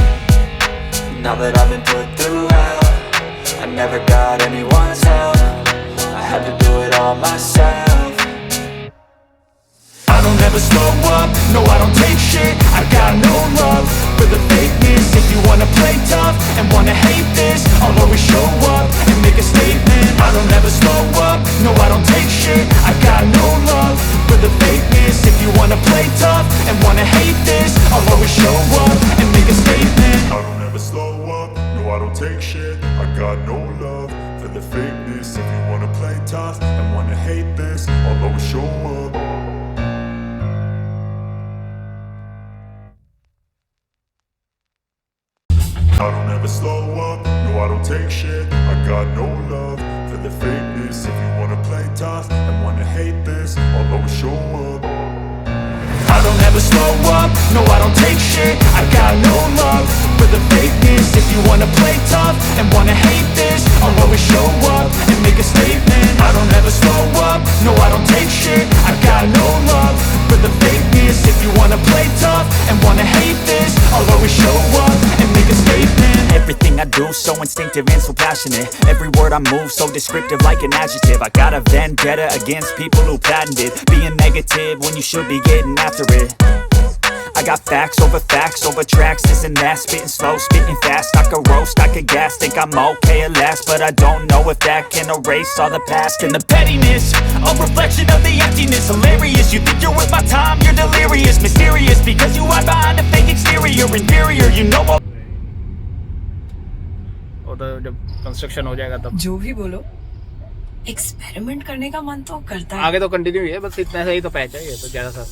Now that I've been put through hell, I never got anyone's help. I had to do it all myself. I don't ever slow up, no I don't take shit. I got no love for the fakeness. If you wanna play tough and wanna hate this, I'll always show up and make a statement. I don't ever slow up, no I don't take shit. I got no love for the fakeness. If you wanna play tough and wanna hate this, I'll always show up and make a statement. I don't ever slow up, no I don't take shit. I got no love for the fakeness. If you wanna play tough and wanna hate this, I'll always show up. I don't ever slow up, no I don't take shit. I got no love for the fakeness. If you wanna play tough and wanna hate this, I'll always show up. I don't ever slow up, no I don't take shit. I got no love for the fakeness. If you wanna play tough and wanna hate this, I'll always show up and make a statement. I don't ever slow up, no I don't take shit. I got no love for the fakeness. If you wanna play tough and wanna hate this, I'll always show up and make a statement. Everything I do so instinctive and so passionate. Every word I move so descriptive like an adjective. I got a vendetta against people who patented being negative when you should be getting after it. I got facts over tracks, this and that. Spitting slow, spitting fast, I could roast, I could gas. Think I'm okay at last, but I don't know if that can erase all the past. And the pettiness, a reflection of the emptiness. Hilarious, you think you're worth my time, you're delirious. Mysterious, because you hide behind a fake exterior. Inferior, you know all. वो तो जब construction हो जाएगा तब जो भी बोलो, experiment करने का मन तो करता है। आगे तो कंटिन्यू है, बस इतना सही तो पैच है, ये तो ज्यादा सा।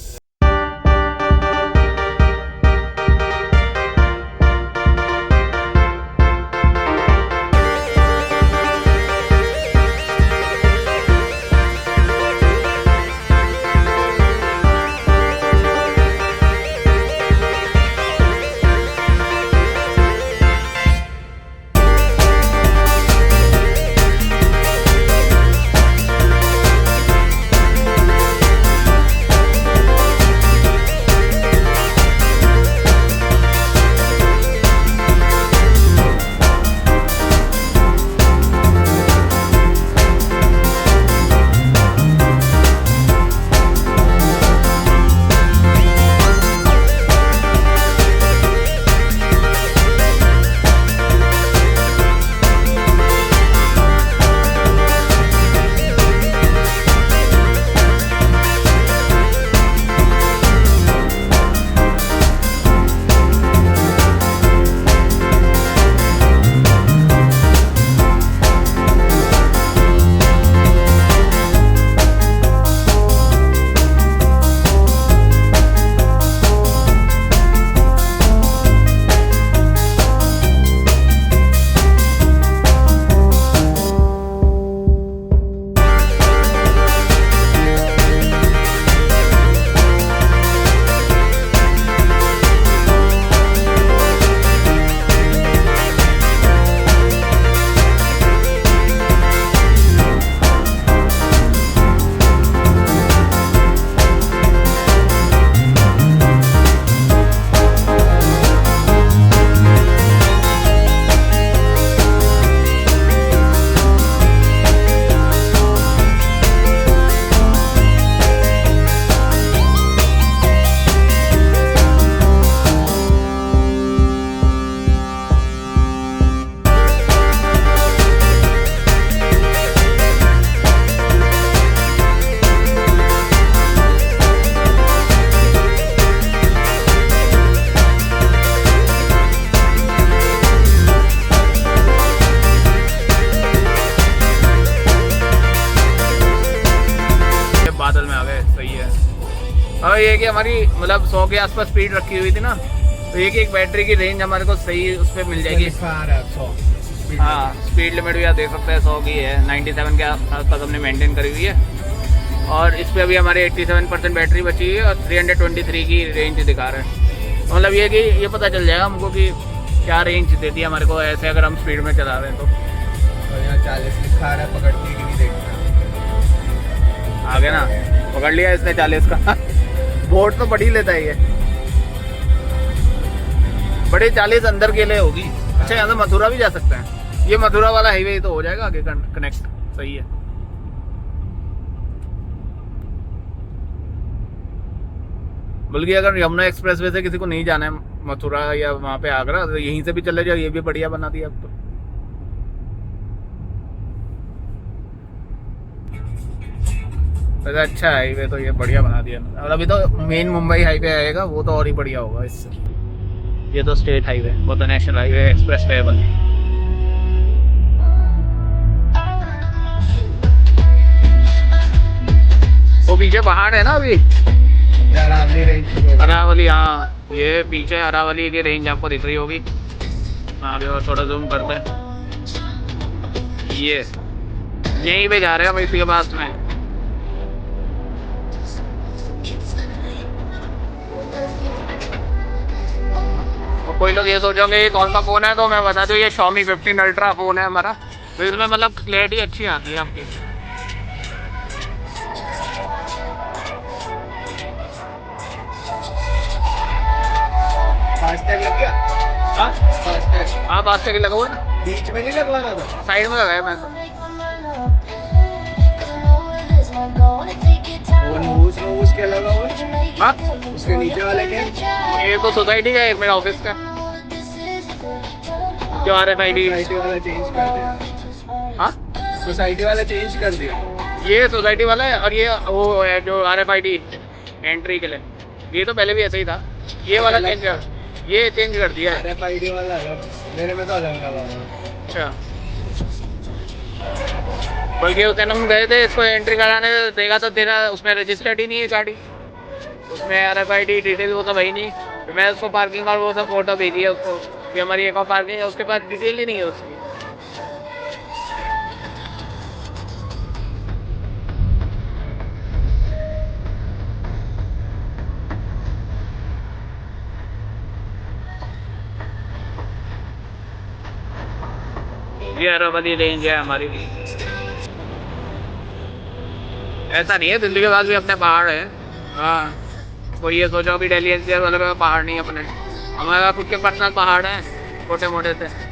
और ये कि हमारी मतलब 100 के आसपास स्पीड रखी हुई थी ना, तो ये कि एक बैटरी की रेंज हमारे को सही उस पर मिल जाएगी। हाँ, स्पीड लिमिट भी आप देख सकते हैं 100 की है, 97 के आसपास हमने मेंटेन करी हुई है। और इस पर अभी हमारे 87% बैटरी बची हुई है और 323 की रेंज दिखा रहे हैं। मतलब ये कि ये पता चल जाएगा हमको कि क्या रेंज देती है हमारे को ऐसे अगर हम स्पीड में चला रहे हैं तो। यहाँ 40 लिखा रहा है, पकड़ती है कि नहीं देखना। आगे ना पकड़ लिया इसने 40 का। वोट तो बढ़ी लेता है ये, बड़े 40 अंदर के लिए होगी। अच्छा, यहाँ से मथुरा भी जा सकते हैं, ये मथुरा वाला हाईवे तो हो जाएगा आगे कनेक्ट। सही है। बल्कि अगर यमुना एक्सप्रेसवे से किसी को नहीं जाना है मथुरा या वहाँ पे आगरा, तो यहीं से भी चले जाओ, ये भी बढ़िया बना दिया अब तो। वैसे अच्छा हाईवे तो ये बढ़िया बना दिया। और अभी तो मेन मुंबई हाईवे आएगा, वो तो और ही बढ़िया होगा इससे। ये तो स्टेट हाईवे, वो तो नेशनल हाईवे एक्सप्रेस वे बन। वो पीछे पहाड़ है ना अभी, अरावली। हाँ, ये पीछे अरावली की रेंज आपको दिख रही होगी। आगे और थोड़ा जूम करते हैं, ये यहीं पे जा रहे हैं हम इसी के पास में। कोई लोग ये सोचोगे ये कौन सा फ़ोन है, तो मैं बता दूँ ये Xiaomi 15 अल्ट्रा फ़ोन है हमारा। तो इसमें मतलब क्लैरिटी अच्छी आती है आपकी। फास्टैग लग गया? हाँ हाँ बात से लगा हुआ ना, बीच में नहीं लगवाना था। साइड में लगाया मैं तो। वो नूस के लगा हुआ है? हाँ उसके नीचे वाले के ये तो सोसाइटी का है, एक मेरा ऑफिस का जो RFID। सोसाइटी वाला चेंज कर दिया। हाँ सोसाइटी वाला चेंज कर दिया। ये सोसाइटी वाला है और ये वो है जो RFID एंट्री के लिए। ये तो पहले भी ऐसा ही था, ये वाला चेंज कर दिया है। RFID वाला अलग, मेरे में तो अलग लगा हुआ है। अच्छा बल्कि उस दिन हम गए थे इसको एंट्री कराने, देखा तो तेरा उसमें रजिस्टर्ड ही नहीं है गाड़ी, उसमें RFID डिटेल वो सब है ही नहीं। तो मैं उसको पार्किंग और वो सब फोटो भेजी है उसको कि हमारी एक और पार्किंग है, उसके पास डिटेल ही नहीं है उसकी। ये अरावली रेंज है हमारी। ऐसा नहीं है, दिल्ली के पास भी अपने पहाड़ है। हाँ कोई ये सोचो कि दिल्ली एनसीआर वाले में पहाड़ नहीं है अपने, हमारे खुद के पर्सनल पहाड़ हैं छोटे मोटे से।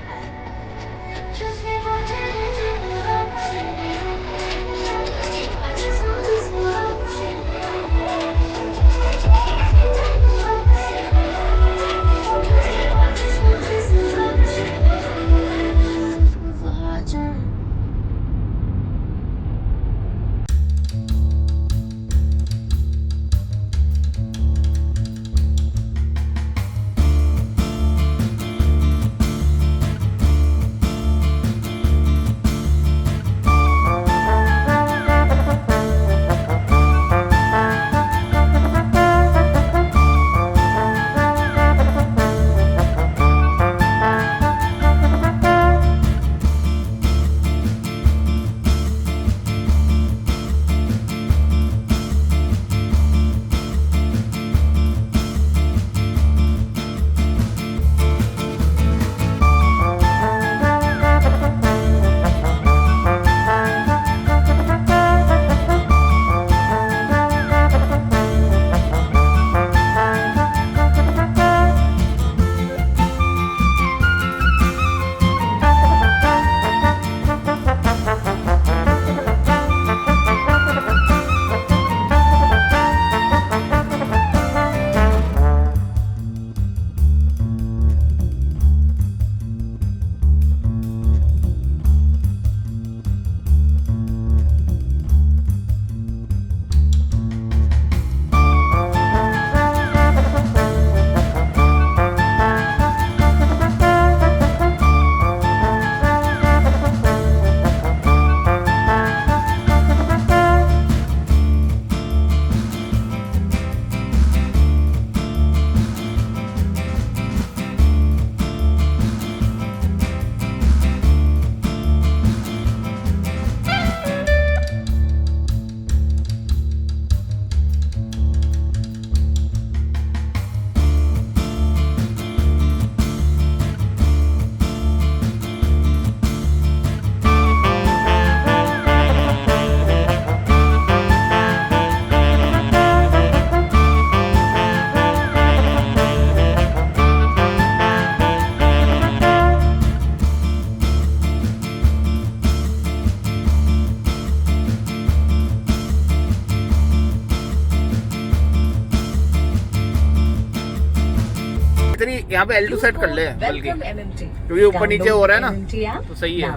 इतनी यहाँ पे L2 सेट कर ले बल्कि, क्योंकि ऊपर नीचे हो रहा है ना तो सही है।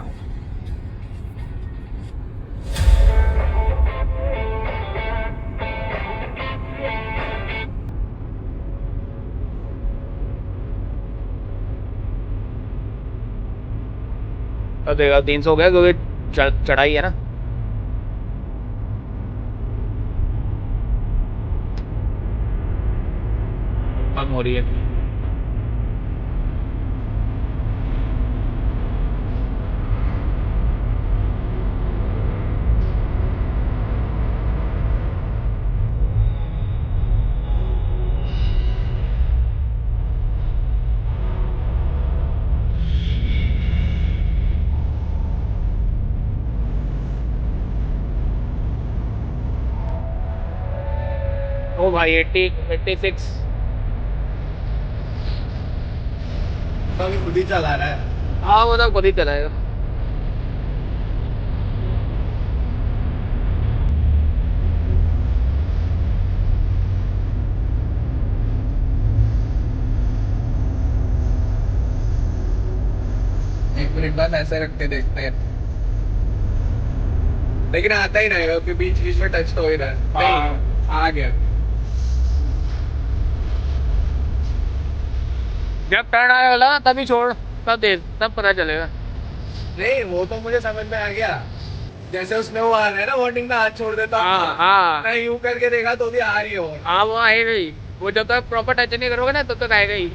अब देखा 300 हो गया क्योंकि चढ़ाई है ना। कम हो रही है। ओ भाई 86। खुद ही चला रहा है। हाँ वो तो खुद ही चलाएगा। एक मिनट बाद ऐसे रख के देखते हैं, लेकिन आता ही नहीं है क्योंकि बीच बीच में टच तो हो ही रहा है। नहीं, आ गया। जब टर्न आने वाला ना तभी छोड़, तब दे, तब पता चलेगा। नहीं वो तो मुझे समझ में आ गया, जैसे उसने वो आ रहा है ना वार्निंग का, हाथ छोड़ देता हाँ हाँ मैं यूं करके देखा तो भी आ रही हो। हाँ, वो आएगा ही। वो जब तक प्रॉपर टच नहीं करोगे ना तब तक आएगा ही।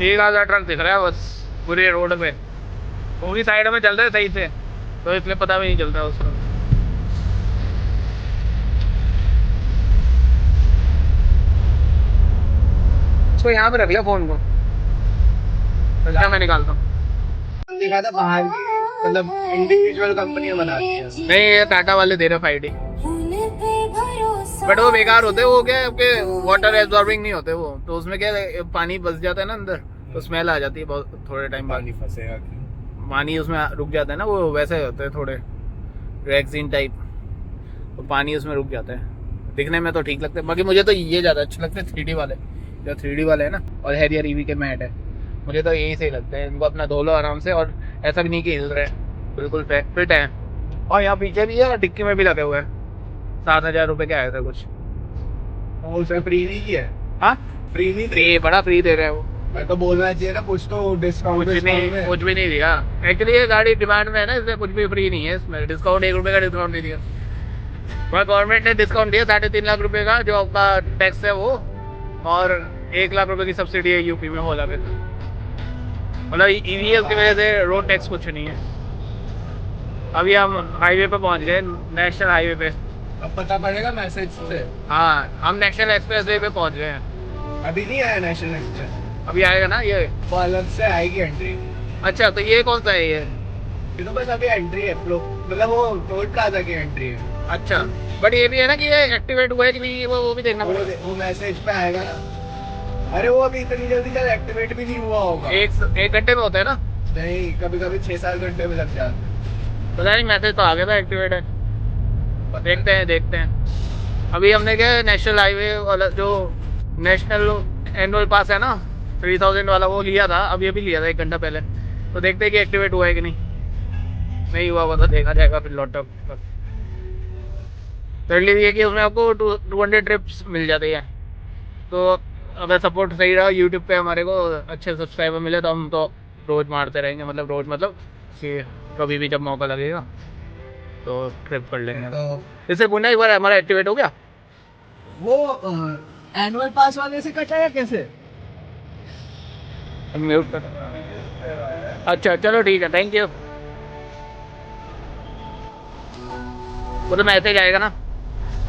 एक आधा ट्रक दिख रहा है बस पूरे रोड पे, वो भी साइड में चल रहे सही से, तो इसलिए पता भी नहीं चलता उसको। इसको यहाँ पे रख लिया फोन को, क्या मैं निकालता हूँ। देखा था बाहर की, मतलब इंडिविजुअल कंपनियां बनाती हैं। नहीं ये टाटा वाले दे रहे 5D, बट वो बेकार होते हैं। वो क्या है आपके वाटर एब्जॉर्बिंग नहीं होते वो, तो उसमें क्या है, पानी बस जाता है ना अंदर, तो स्मेल आ जाती है बहुत थोड़े टाइम बाद। पानी फंसेगा। पानी उसमें रुक जाता है ना, वो वैसे होते हैं थोड़े रेक्सिन टाइप, तो पानी उसमें रुक जाता है। दिखने में तो ठीक लगते हैं, बाकी मुझे तो ये ज़्यादा अच्छे लगते हैं 3D वाले, जो 3D वाले है ना, और हैरियर ईवी के मैट है, मुझे तो यही सही लगते हैं। इनको अपना धो लो आराम से, और ऐसा भी नहीं कि हिल रहे हैं, बिल्कुल फिट है। और यहाँ पीछे भी है और डिक्की में भी लगे हुए हैं। 7,000 रुपये के आया था कुछ। और उसमें फ्री नहीं किया है? हाँ फ्री नहीं फ्री, बड़ा फ्री दे रहे हैं वो। मैं तो बोलना चाहिए ना कुछ तो डिस्काउंट। कुछ भी नहीं दिया एक्चुअली, ये गाड़ी डिमांड में है ना, इसमें कुछ भी फ्री नहीं है। इसमें डिस्काउंट 1 रुपये का डिस्काउंट नहीं दिया, वह गवर्नमेंट ने डिस्काउंट दिया 3.5 लाख रुपए का, जो आपका टैक्स है वो, और 1 लाख रुपए की सब्सिडी है यूपी में होला में। मतलब ईवीएस की वजह से रोड टैक्स कुछ नहीं है। अभी हम हाईवे पे पहुंच गए, नेशनल हाईवे पे। अब पता पड़ेगा मैसेज से। हाँ हम नेशनल एक्सप्रेस वे पे पहुंच गए हैं। अभी नहीं आया नेशनल एक्सप्रेस, अभी आएगा ना ये। वो अलग से आएगी एंट्री। अच्छा तो ये कौन सा है ये? ये तो बस अभी एंट्री है, मतलब वो टोल प्लाजा की एंट्री है। अच्छा बट ये भी है ना कि ये एक्टिवेट हुआ है कि नहीं, वो भी देखना पड़ेगा। वो मैसेज पे आएगा ना। अरे वो अभी इतनी जल्दी शायद एक्टिवेट भी नहीं हुआ होगा। एक घंटे में होता है ना? नहीं, कभी कभी 6-7 घंटे में लग जाते हैं। पता नहीं, मैसेज तो आ गया था एक्टिवेट है। देखते हैं। अभी हमने क्या नेशनल हाईवे वाला जो नेशनल एनुअल पास है ना 3000 वाला, वो लिया था, अब ये भी लिया था 1 घंटा पहले। तो देखते हैं कि एक्टिवेट हुआ है कि नहीं हुआ तो देखा जाएगा फिर लौट। तो ये कि उसमें आपको 200 ट्रिप्स मिल जाती है। तो अगर सपोर्ट सही रहा यूट्यूब पे, हमारे को अच्छे सब्सक्राइबर मिले, तो हम तो रोज़ मारते रहेंगे। मतलब कि कभी भी जब मौका लगेगा तो ट्रिप कर लेंगे। तो इससे पुणे एक बार हमारा एक्टिवेट हो गया। वो एनुअल पास वाले से कटा है कैसे? म्यूट कर। अच्छा चलो ठीक है, थैंक यू। वो तो मैसेज आएगा ना,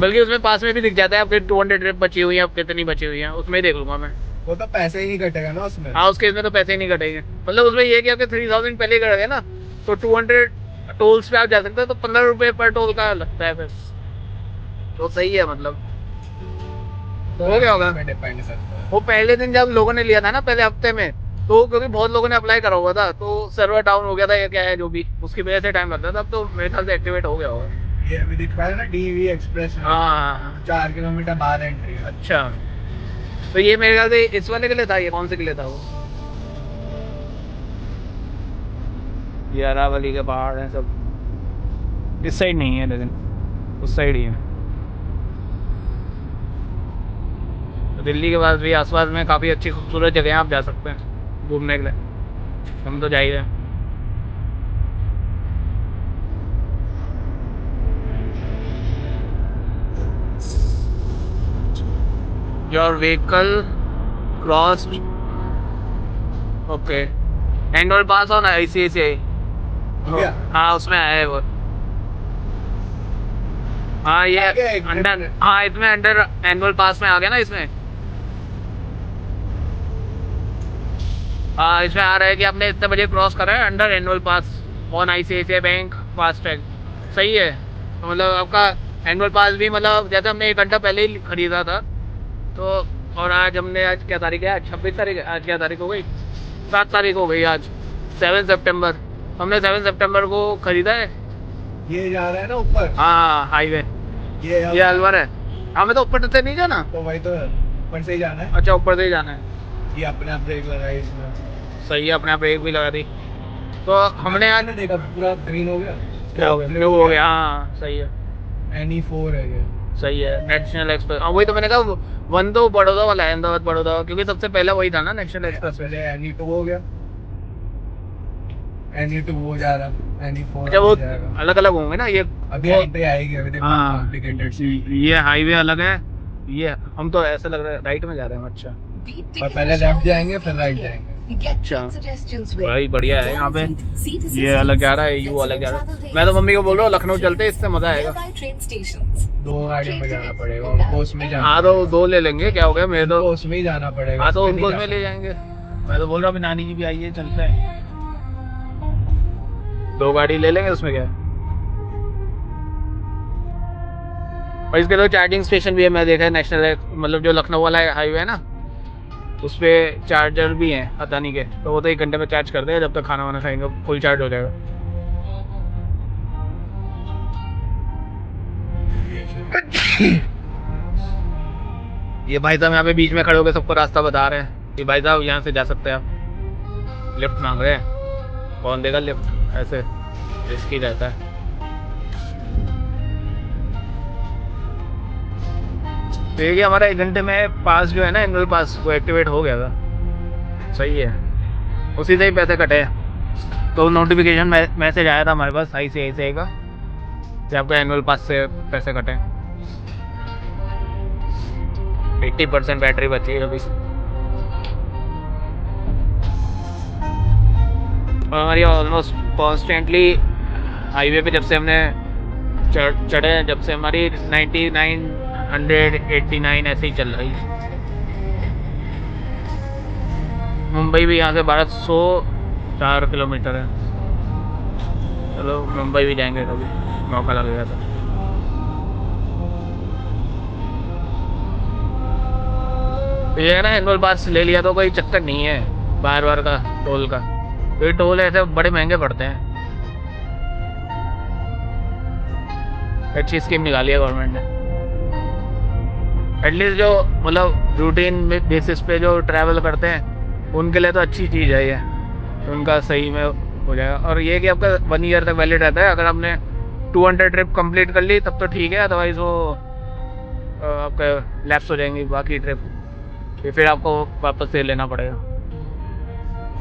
बल्कि उसमें पास में भी दिख जाता है आपके 200 ट्रिप बची हुई है, अब कितनी बची हुई है, उसमें ही देख लूंगा मैं। वो तो पैसे ही नहीं कटेगा ना उसमें। हाँ उसके इसमें तो पैसे ही नहीं कटेंगे। मतलब उसमें ये कि आपके 3000 पहले कर गए ना, तो 200 टोल्स पे आप जा सकते हैं, तो 15 रुपये पर टोल का लगता है फिर, तो सही है। मतलब हो गया होगा। डिपेंड करता है। वो पहले दिन जब लोगों ने लिया था ना, पहले हफ्ते में, तो क्योंकि बहुत लोगों ने अप्लाई करा हुआ था, तो सर्वर डाउन हो गया था या क्या है जो भी, उसकी वजह से टाइम लगता था। अब तो मेरे ख्याल से एक्टिवेट हो गया होगा। ये अभी दिख रहा है ना डीवी एक्सप्रेस में। हाँ 4 किलोमीटर बाहर एंट्री है। अच्छा, तो ये मेरे ख्याल से इस वाले के लिए था, ये कौन से के लिए था वो? ये अरावली के पहाड़ हैं सब, इस साइड नहीं है लेकिन उस साइड ही है। तो दिल्ली के पास भी आसपास में काफ़ी अच्छी खूबसूरत जगह आप जा सकते हैं घूमने के लिए। हम तो जा ही रहे हैं। Your vehicle crossed okay annual pass on ICICI। हो गया? हाँ उसमें आया है वो। हाँ ये आ गया एक अंडर मिनट। हाँ इसमें अंडर एनुअल पास में आ गया ना इसमें। हाँ इसमें आ रहा है कि आपने इतने बजे क्रॉस करा है under annual pass on ICICI bank FASTag. सही है। तो मतलब आपका एनुअल पास भी मतलब जैसे हमने 1 घंटा पहले ही खरीदा था तो। और आज क्या तारीख है आज 26 तारीख है। आज क्या तारीख हो गई 7 तारीख हो गई आज 7 सितंबर। हमने 7 सितंबर को खरीदा है। ये जा रहा है ना ऊपर, हाँ हाईवे ये ये अलवर है। हमें तो ऊपर से नहीं जाना। तो वही तो ऊपर से ही जाना है। अच्छा ऊपर से ही जाना है। ये अपने आप ब्रेक लगाई इसमें। सही है अपने आप ब्रेक भी लगा दी। तो हमने आज मैंने देखा पूरा ग्रीन हो गया। क्या हो गया ब्लू हो गया। हाँ सही है NE4 है ये। सही है नेशनल एक्सप्रेस। हाँ वही तो मैंने कहा वन तो बड़ौदा वाला है अहमदाबाद बड़ौदा क्योंकि सबसे पहला वही था ना नेशनल एक्सप्रेस। पहले NE2 हो गया, NE2 हो जा रहा, NE4 अच्छा वो हो जाएगा। अलग अलग होंगे ना ये। अभी एंट्री आएगी, अभी देखो हाँ कॉम्प्लिकेटेड सी। ये हाईवे अलग है। ये हम तो ऐसा लग रहा है राइट में जा रहे हैं। अच्छा और पहले लेफ्ट जाएंगे फिर राइट जाएंगे। अच्छा भाई बढ़िया है यहाँ पे। ये अलग जा रहा है यू अलग जा रहा है। मैं तो मम्मी को बोल रहा हूँ लखनऊ चलते इससे मजा आएगा। दो गाड़ी में जाना पड़ेगा, उनको उसमें जाना। हाँ तो 2 ले लेंगे क्या हो गया मेरे तो। उनको उसमें ही जाना पड़ेगा। हाँ तो उसमें उनको नहीं उसमें जा ले जाएंगे। मैं तो बोल रहा हूँ अभी नानी जी भी आई है चलते हैं 2 गाड़ी ले लेंगे उसमें क्या है। और इसके तो चार्जिंग स्टेशन भी है मैं देखा है नेशनल मतलब जो लखनऊ वाला हाईवे है ना उस पे चार्जर भी हैं अदानी के। तो वो तो 1 घंटे में चार्ज कर देगा जब तक खाना वाना खाएंगे फुल चार्ज हो जाएगा। ये भाई साहब यहाँ पे बीच में खड़े होकर सबको रास्ता बता रहे हैं कि भाई साहब यहाँ से जा सकते हैं आप। लिफ्ट मांग रहे हैं। कौन देगा लिफ्ट ऐसे रिस्की रहता है। तो ये कि हमारा 1 घंटे में पास जो है ना एनुअल पास वो एक्टिवेट हो गया था। सही है उसी से ही पैसे कटे। तो नोटिफिकेशन मैसेज आया था हमारे पास ICICI का कि आपका एनुअल पास से पैसे कटे। 80% बैटरी बची है अभी। और हमारी ऑलमोस्ट कॉन्स्टेंटली हाईवे पे जब से हमने चढ़े जब से हमारी 99 ऐसे ही चल रही है। मुंबई भी यहाँ से 1204 किलोमीटर है। चलो मुंबई भी जाएंगे कभी मौका लगेगा तो। तो ये है ना एनुअल पास ले लिया तो कोई चक्कर नहीं है बार बार का टोल का। तो ये टोल ऐसे बड़े महंगे पड़ते हैं। अच्छी स्कीम निकाली है गवर्नमेंट ने। एटलीस्ट जो मतलब रूटीन बेसिस पे जो ट्रैवल करते हैं उनके लिए तो अच्छी चीज़ है ये। उनका सही में हो जाएगा। और ये कि आपका 1 ईयर तक वैलिड रहता है। अगर आपने 200 ट्रिप कंप्लीट कर ली तब तो ठीक है अदरवाइज वो आपका लैप्स हो जाएंगी बाकी ट्रिप फिर आपको वापस से लेना पड़ेगा।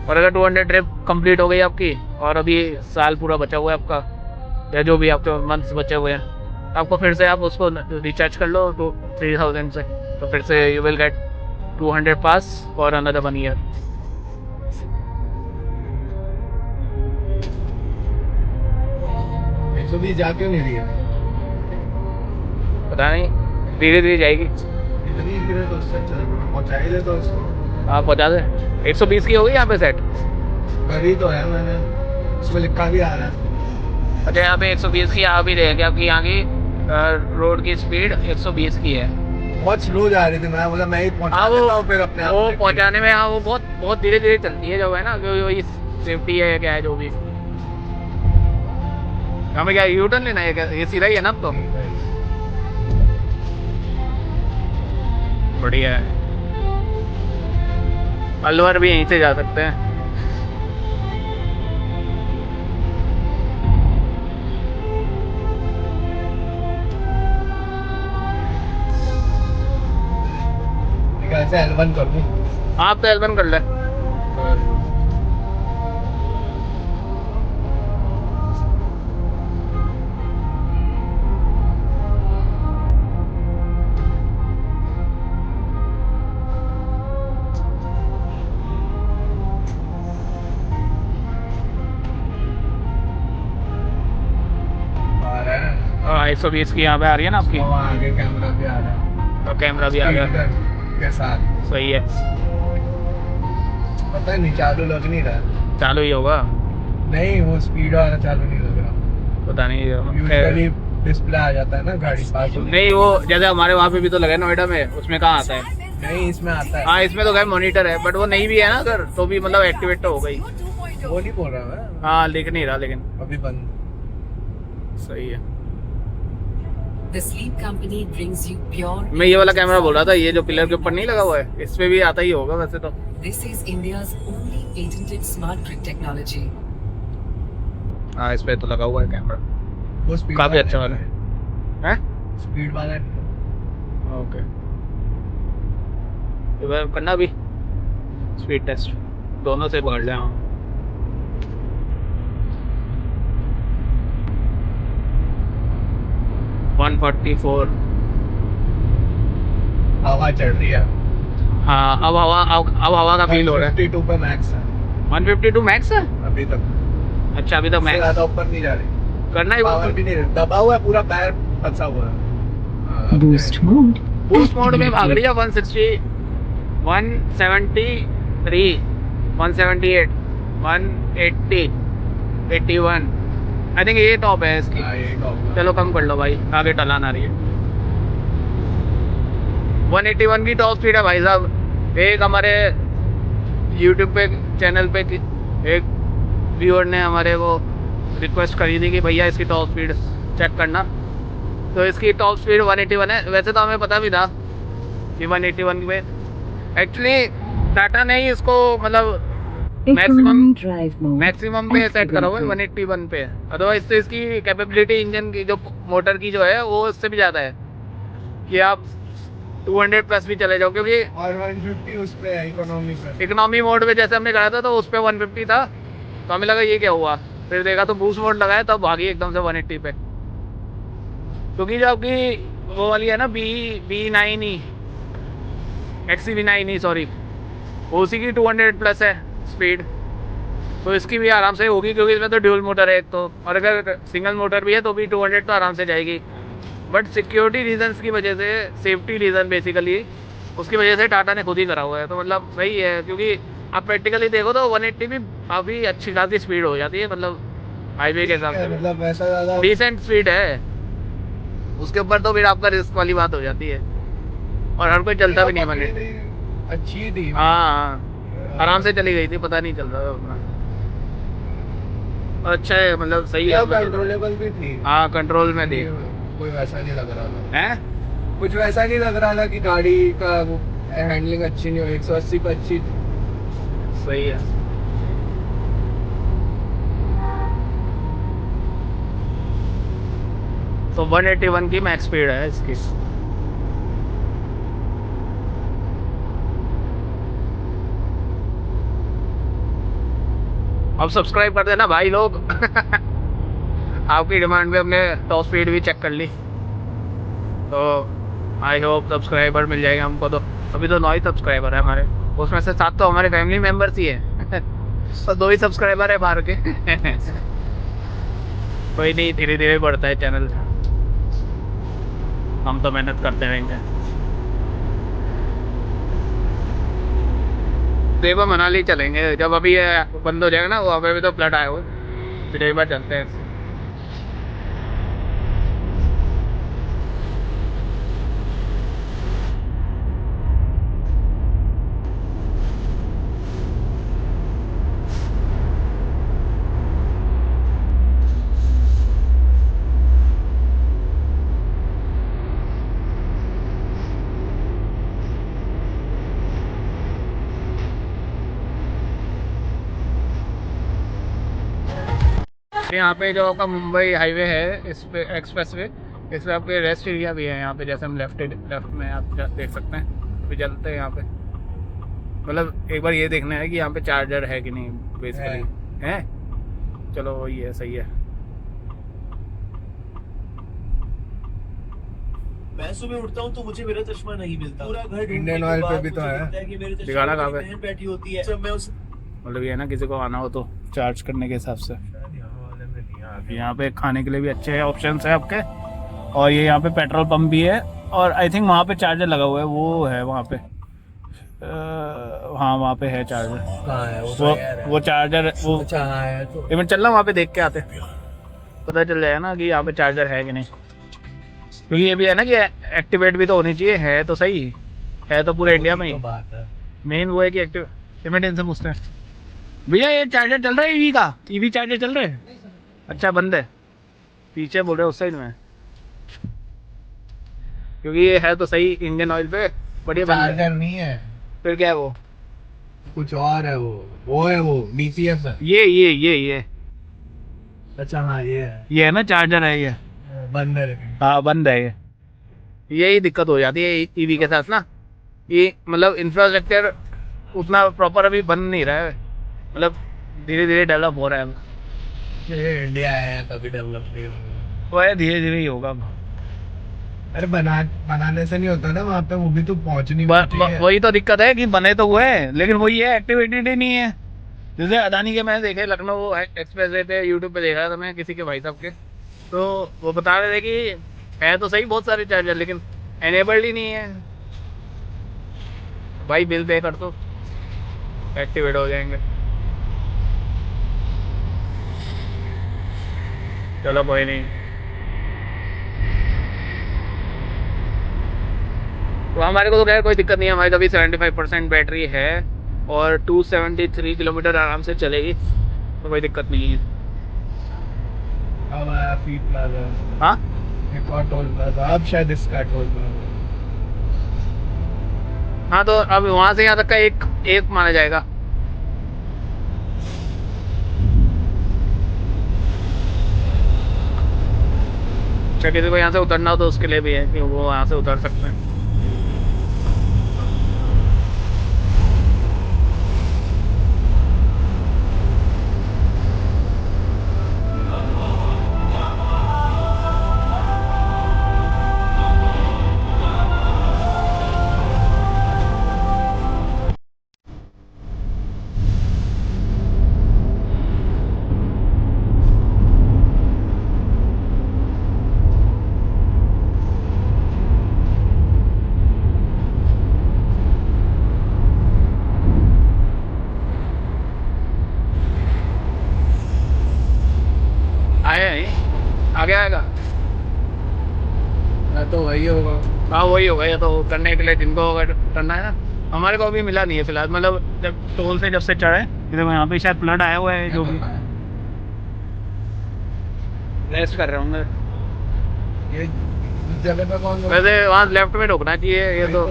और अगर 200 ट्रिप कंप्लीट हो गई आपकी और अभी साल पूरा बचा हुआ है आपका या जो भी आपके मंथ्स बचे हुए हैं आपको फिर से आप उसको रिचार्ज कर लो तो 3000 से तो फिर से you will get 200 pass for another 1 year. तो भी जा क्यों नहीं रही है? पता नहीं धीरे धीरे जाएगी। इतनी धीरे तो उससे पहुँचा ही दे तो उसको। आप पहुँचा दे 120 की हो गई यहाँ पे सेट। करी तो है मैंने, उसमें लिखा भी आ रहा है। अच्छा यहाँ पे 120 की आ भी रहेगी आपकी यहाँ की रोड की स्पीड 120 की है। बहुत स्लो जा रही थी, मैं बोला मैं ही पहुँचा देता हूँ फिर अपने आप। वो पहुँचाने में हाँ वो बहुत धीरे धीरे चलती है जो है ना जो सेफ्टी है क्या है जो भी। हमें क्या यू टर्न लेना है क्या ये सीधा ही है ना अब तो। बढ़िया है अलवर भी यहीं से जा सकते हैं। निकल से L1 कर दूं। आप तो एल्बम कर ले। आ रहा है। और 120 की यहाँ पे आ रही है ना आपकी, और आगे कैमरा भी आ रहा है। और कैमरा भी आ गया। स्पीकर के साथ। सही है। पता नहीं चालू लग नहीं रहा। चालू ही होगा, नहीं वो स्पीड वाला चालू नहीं लग रहा। पता नहीं। यूजुअली डिस्प्ले आ जाता है ना गाड़ी पास होने। नहीं वो जैसे हमारे वहाँ पे भी तो लगा है नोएडा में, उसमें कहाँ आता है? नहीं इसमें आता है। हाँ इसमें तो क्या मॉनिटर है, बट वो नहीं भी है ना अगर, तो भी मतलब एक्टिवेट तो हो गई। वो नहीं बोल रहा मैं। हाँ लिख नहीं रहा लेकिन। अभी बंद। सही है। The sleep company brings you pure. मैं ये वाला कैमरा बोल रहा था, ये जो पिलर के ऊपर नहीं लगा हुआ है, इस पे भी आता ही होगा वैसे तो। This is India's only patented smart grid technology. हाँ इस पे तो लगा हुआ है कैमरा, वो स्पीड काफी अच्छा वाला है। हैं? स्पीड वाला है। ओके, इधर करना भी स्पीड टेस्ट, दोनों से पकड़ ले। हाँ 144। हवा चढ़ रही है। हाँ अब हवा का फील हो रहा है। 52 पे मैक्स है 152 मैक्स है। अभी तक। अच्छा अभी तो इससे मैक्स ज्यादा ऊपर नहीं जा रही। करना ही पावर भी नहीं दबा हुआ है, पूरा पैर फंसा हुआ है। Boost mode. बूस्ट मोड में भाग रही है 160, 173, 178, 180, 81। आई थिंक ये टॉप है इसकी। हाँ, ये टॉप है। चलो कम कर लो भाई, आगे टलान आ रही है। 181 की टॉप स्पीड है भाई साहब। एक हमारे यूट्यूब पे चैनल पे एक व्यूअर ने हमारे को रिक्वेस्ट करी थी कि भैया इसकी टॉप स्पीड चेक करना, तो इसकी टॉप स्पीड 181 है। वैसे तो हमें पता भी था कि 181 पे एक्चुअली टाटा ने ही इसको मतलब मैक्सिमम पे सेट करा हुआ है 181 पे। अदरवाइज तो इसकी कैपेबिलिटी इंजन की जो मोटर की जो है वो उससे भी ज़्यादा है कि आप 200 प्लस भी चले जाओ, क्योंकि और 150 उस पे है इकोनॉमी पे। इकोनॉमी मोड पे जैसे हमने करा था तो उस पर 150 था, तो हमें लगा ये क्या हुआ, फिर देखा तो बूस्ट मोड लगाया तब भागी एकदम से 180 पे। क्योंकि जो आपकी वो वाली है ना B9 ही XCV9 ही सॉरी, उसी की 200 प्लस है स्पीड, तो इसकी भी आराम से होगी क्योंकि इसमें तो ड्यूल मोटर है एक तो, और अगर सिंगल मोटर भी है तो भी 200 तो आराम से जाएगी। बट सिक्योरिटी रीजंस की वजह से, सेफ्टी रीज़न बेसिकली, उसकी वजह से टाटा ने खुद ही करा हुआ है। तो मतलब सही है, क्योंकि आप प्रैक्टिकली देखो तो 180 भी काफ़ी अच्छी खासी स्पीड हो जाती है, मतलब हाईवे के हिसाब से मतलब वैसा ज्यादा डिसेंट स्पीड है। उसके ऊपर तो फिर आपका रिस्क वाली बात हो जाती है, और हर कोई चलता भी नहीं बने। अच्छी थी। हाँ आराम से चली गई थी, पता नहीं चल रहा था उतना। अच्छा है, मतलब सही है। कंट्रोलेबल भी थी। हाँ कंट्रोल में थी। कोई वैसा नहीं लग रहा था। हैं? कुछ वैसा नहीं लग रहा था कि गाड़ी का हैंडलिंग अच्छी नहीं हो। 180 पे अच्छी थी। सही है। तो 181 की मैक्स स्पीड है इसकी। अब सब्सक्राइब कर देना भाई लोग। आपकी डिमांड पे हमने टॉप स्पीड भी चेक कर ली, तो आई होप सब्सक्राइबर मिल जाएगा हमको। तो अभी तो 9 ही सब्सक्राइबर है हमारे, उसमें से 7 तो हमारे फैमिली मेम्बर्स ही है। तो 2 ही सब्सक्राइबर है बाहर के। कोई नहीं, धीरे धीरे बढ़ता है चैनल, हम तो मेहनत करते रहेंगे। देवा मनाली चलेंगे जब अभी ये बंद हो जाएगा ना, वहाँ पे भी तो फ्लड आया हुआ, फिर एक बार चलते हैं। यहाँ पे जो आपका मुंबई हाईवे है, इस पे एक्सप्रेस वे, इस पे आपके रेस्ट एरिया भी है यहाँ पे, जैसे हम लेफ्ट में आप देख सकते हैं, अभी चलते हैं यहाँ पे। मतलब एक बार ये देखना है कि यहाँ पे चार्जर है कि नहीं बेसिकली है। चलो वही है, सही है। मैं सुबह उठता हूँ तो मुझे मेरा चश्मा नहीं मिलता, पूरा घर ढूंढने इंडियन के ऑयल पे बाद भी तो मुझे है। दिखता कि मेरे चश्मे दिखाना में कहाँ मेरी पे? बहन बैठी होती है, जब मैं उस मतलब ये है ना, किसी को आना हो तो चार्ज करने के हिसाब से। शायद यहाँ वाले में नहीं आ गया। यहाँ पे खाने के लिए भी अच्छे ऑप्शंस है आपके, और ये यहाँ पे पेट्रोल पंप भी है, और आई थिंक वहाँ पे चार्जर लगा हुआ है, वो है वहाँ पे। हाँ वहाँ पे है चार्जर। कहाँ है वो? वो चार्जर वो अच्छा हाँ है तो। इवन चल रहा वहाँ पे देख के आते, पता चल जाएगा ना कि यहाँ पे चार्जर है कि नहीं। क्योंकि ये भी है ना कि एक्टिवेट भी तो होनी चाहिए, है तो सही है तो पूरे इंडिया में ही। तो बात है। मेन वो है कि एक्टिव पेमेंट इनसे पूछते हैं, भैया ये चार्जर चल रहा है ईवी का, ईवी चार्जर चल रहे हैं? अच्छा बंद है, पीछे बोल रहे उस साइड में, क्योंकि ये है तो सही इंडियन ऑयल पे बढ़िया बंद है। चार्जर नहीं है, फिर क्या है वो? कुछ और है वो है वो DCS है। ये अच्छा हाँ ये है ना चार्जर है ये। बंद है लेकिन। हाँ बंद है ये, यही दिक्कत हो जाती है ईवी के साथ ना, ये मतलब इंफ्रास्ट्रक्चर उतना प्रॉपर अभी बन नहीं रहा है, मतलब धीरे धीरे डेवलप हो रहा है। ये इंडिया है तभी डेवलप नहीं होगा। वो है धीरे धीरे ही होगा। अरे बनाने से नहीं होता ना, वहाँ पे वो भी तो पहुँचनी चाहिए। वही तो दिक्कत है कि बने तो हुए हैं, लेकिन वही है एक्टिविटी नहीं है। जैसे अदानी के मैंने देखे लखनऊ एक्सप्रेस वे पे, यूट्यूब पे देखा था मैं किसी के भाई साहब के, तो वो बता रहे थे कि है तो सही बहुत सारे चार्जर, लेकिन एनेबल्ड ही नहीं है। भाई बिल पे कर दो, एक्टिवेट हो जाएंगे। चलो कोई नहीं। तो हमारे को तो खैर कोई दिक्कत नहीं है, हमारी तो अभी 75% बैटरी है और 273 किलोमीटर आराम से चलेगी, तो कोई दिक्कत नहीं है। अब आया फीट प्लाजा। हाँ एक और टोल प्लाजा, अब शायद इसका टोल प्लाजा। हाँ, तो अब वहाँ से यहाँ तक का एक माना जाएगा। अच्छा किसी को यहाँ से उतरना हो तो उसके लिए भी है कि वो यहाँ से उतर सकते हैं। आया नहीं, आगे आएगा। तो वही होगा। हाँ वही होगा, या तो करने के लिए जिनको अगर करना है ना। हमारे को अभी मिला नहीं है फिलहाल, मतलब जब टोल से जब से चढ़े, देखो यहाँ पे शायद फ्लड आया हुआ है, जो भी रेस्ट कर रहे होंगे। ये इस जगह पे कौन वैसे वहाँ लेफ्ट में रोकना चाहिए, ये तो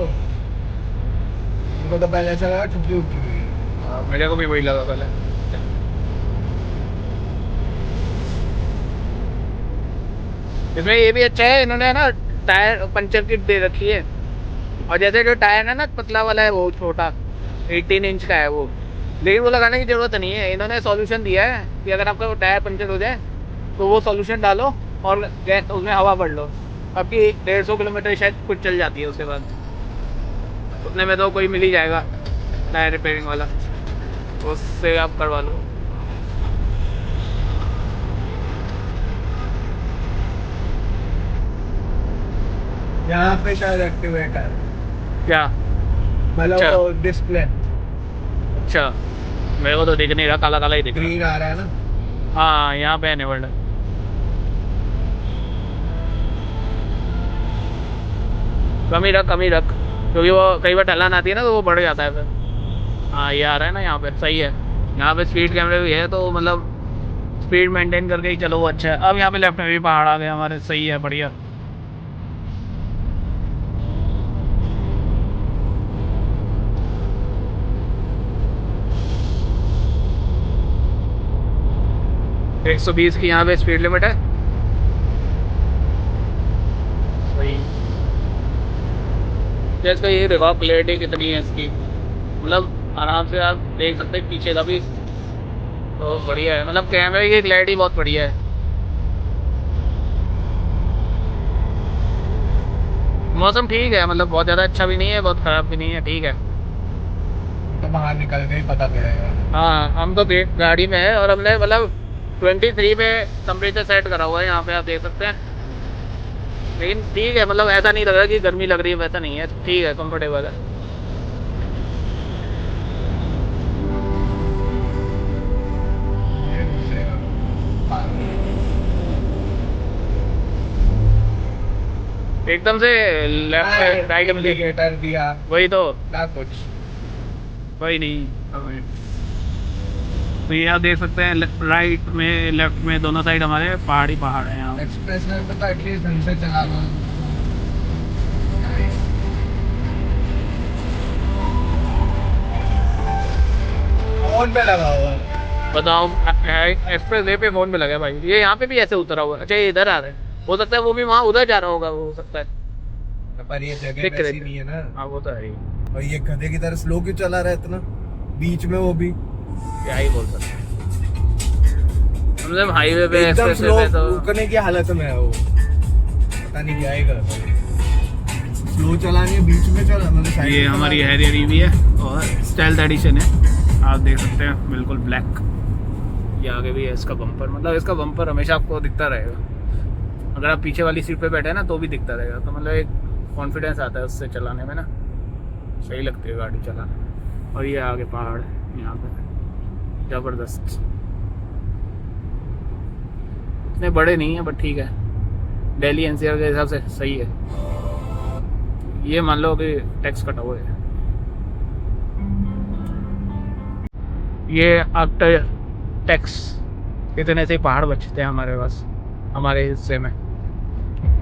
इनको तो पहले ऐसा लगा छुट्टी उठी हुई है। मेरे को भी वही लगा पहले। इसमें ये भी अच्छा है, इन्होंने ना टायर पंचर किट दे रखी है, और जैसे जो टायर है ना पतला वाला है वो छोटा 18 इंच का है वो, लेकिन वो लगाने की ज़रूरत नहीं है। इन्होंने सॉल्यूशन दिया है कि अगर आपका टायर पंचर हो जाए तो वो सॉल्यूशन डालो और गैस उसमें हवा भर लो, आपकी 150 किलोमीटर शायद कुछ चल जाती है। उसके बाद उतने में तो कोई मिल ही जाएगा टायर रिपेयरिंग वाला, उससे आप करवा लो। यहाँ पे शायद एक्टिवेट है, क्या? मतलब अच्छा। वो डिस्प्ले अच्छा मेरे को तो दिख नहीं रहा, काला काला ही दिख रहा है। ग्रीन आ रहा है ना। हाँ यहाँ पे एनेबल्ड है। कम ही रख, क्योंकि वो कई बार ढलान आती है ना तो वो बढ़ जाता है फिर। हाँ ये आ रहा है ना यहाँ पे, सही है। यहाँ पे स्पीड कैमरे भी है, तो मतलब स्पीड मेंटेन करके ही चलो, वो अच्छा है। अब यहाँ पे लेफ्ट में भी पहाड़ आ गए हमारे, सही है, बढ़िया। तो 120 की यहाँ पे स्पीड लिमिट है, सही। जैसे ये देखो क्लैरिटी कितनी है इसकी, मतलब आराम से आप देख सकते हैं पीछे का भी, तो बढ़िया है। मतलब कैमरे की क्लैरिटी बहुत बढ़िया है। मौसम ठीक है, मतलब बहुत ज़्यादा अच्छा भी नहीं है, बहुत ख़राब भी नहीं है, ठीक है। तो बाहर निकल के ही पता चलेगा। हाँ, हम तो गाड़ी में है और हमने मतलब 23 पे टेम्परेचर सेट करा हुआ है, यहाँ पे आप देख सकते हैं। लेकिन ठीक है, मतलब ऐसा नहीं लग रहा कि गर्मी लग रही है, वैसा नहीं है, ठीक है, कंफर्टेबल है। एकदम से लेफ्ट राइट में इंडिकेटर दिया, वही तो, ना कुछ। वही नहीं। तो ये आप देख सकते हैं राइट में लेफ्ट में दोनों साइड हमारे पहाड़ ही पहाड़ हैं यहाँ। एक्सप्रेस में तो एटलीस्ट ढंग से चला लो। फोन पे लगा हुआ है। बताओ, एक्सप्रेस वे पे फोन में लगा है भाई। ये यहाँ पे भी ऐसे उतरा हुआ है। अच्छा, ये इधर आ रहा है, हो सकता है वो भी वहाँ उधर जा रहा होगा, वो हो सकता है। पर ये जगह देख वैसी रहे नहीं है ना। हाँ, वो तो है ही। और ये गधे की तरह स्लो क्यों चला रहा है इतना बीच में, वो भी क्या ही बोल सकते हैं। मतलब हाईवे पे एकदम एक्सप्रेस स्लो वे पे तो रुकने की हालत में है वो, पता नहीं क्या ही कर रहा है। स्लो चलानी है, बीच में चला मतलब साइड ये में हमारी चला। हैरियर ईवी है और स्टाइल एडिशन है, आप देख सकते हैं, बिल्कुल ब्लैक। ये आगे भी है इसका बम्पर, मतलब इसका बम्पर हमेशा आपको दिखता रहेगा। अगर आप पीछे वाली सीट पे बैठे हैं ना तो भी दिखता रहेगा, तो मतलब एक कॉन्फिडेंस आता है उससे चलाने में ना, सही लगती है गाड़ी चलाना। और ये आगे पहाड़ यहाँ पे ज़बरदस्त, इतने बड़े नहीं है बट ठीक है, दिल्ली एनसीआर के हिसाब से सही है। ये मान लो कि टैक्स कटा हुआ है, ये आफ्टर टैक्स इतने से पहाड़ बचते हैं हमारे पास, हमारे हिस्से में।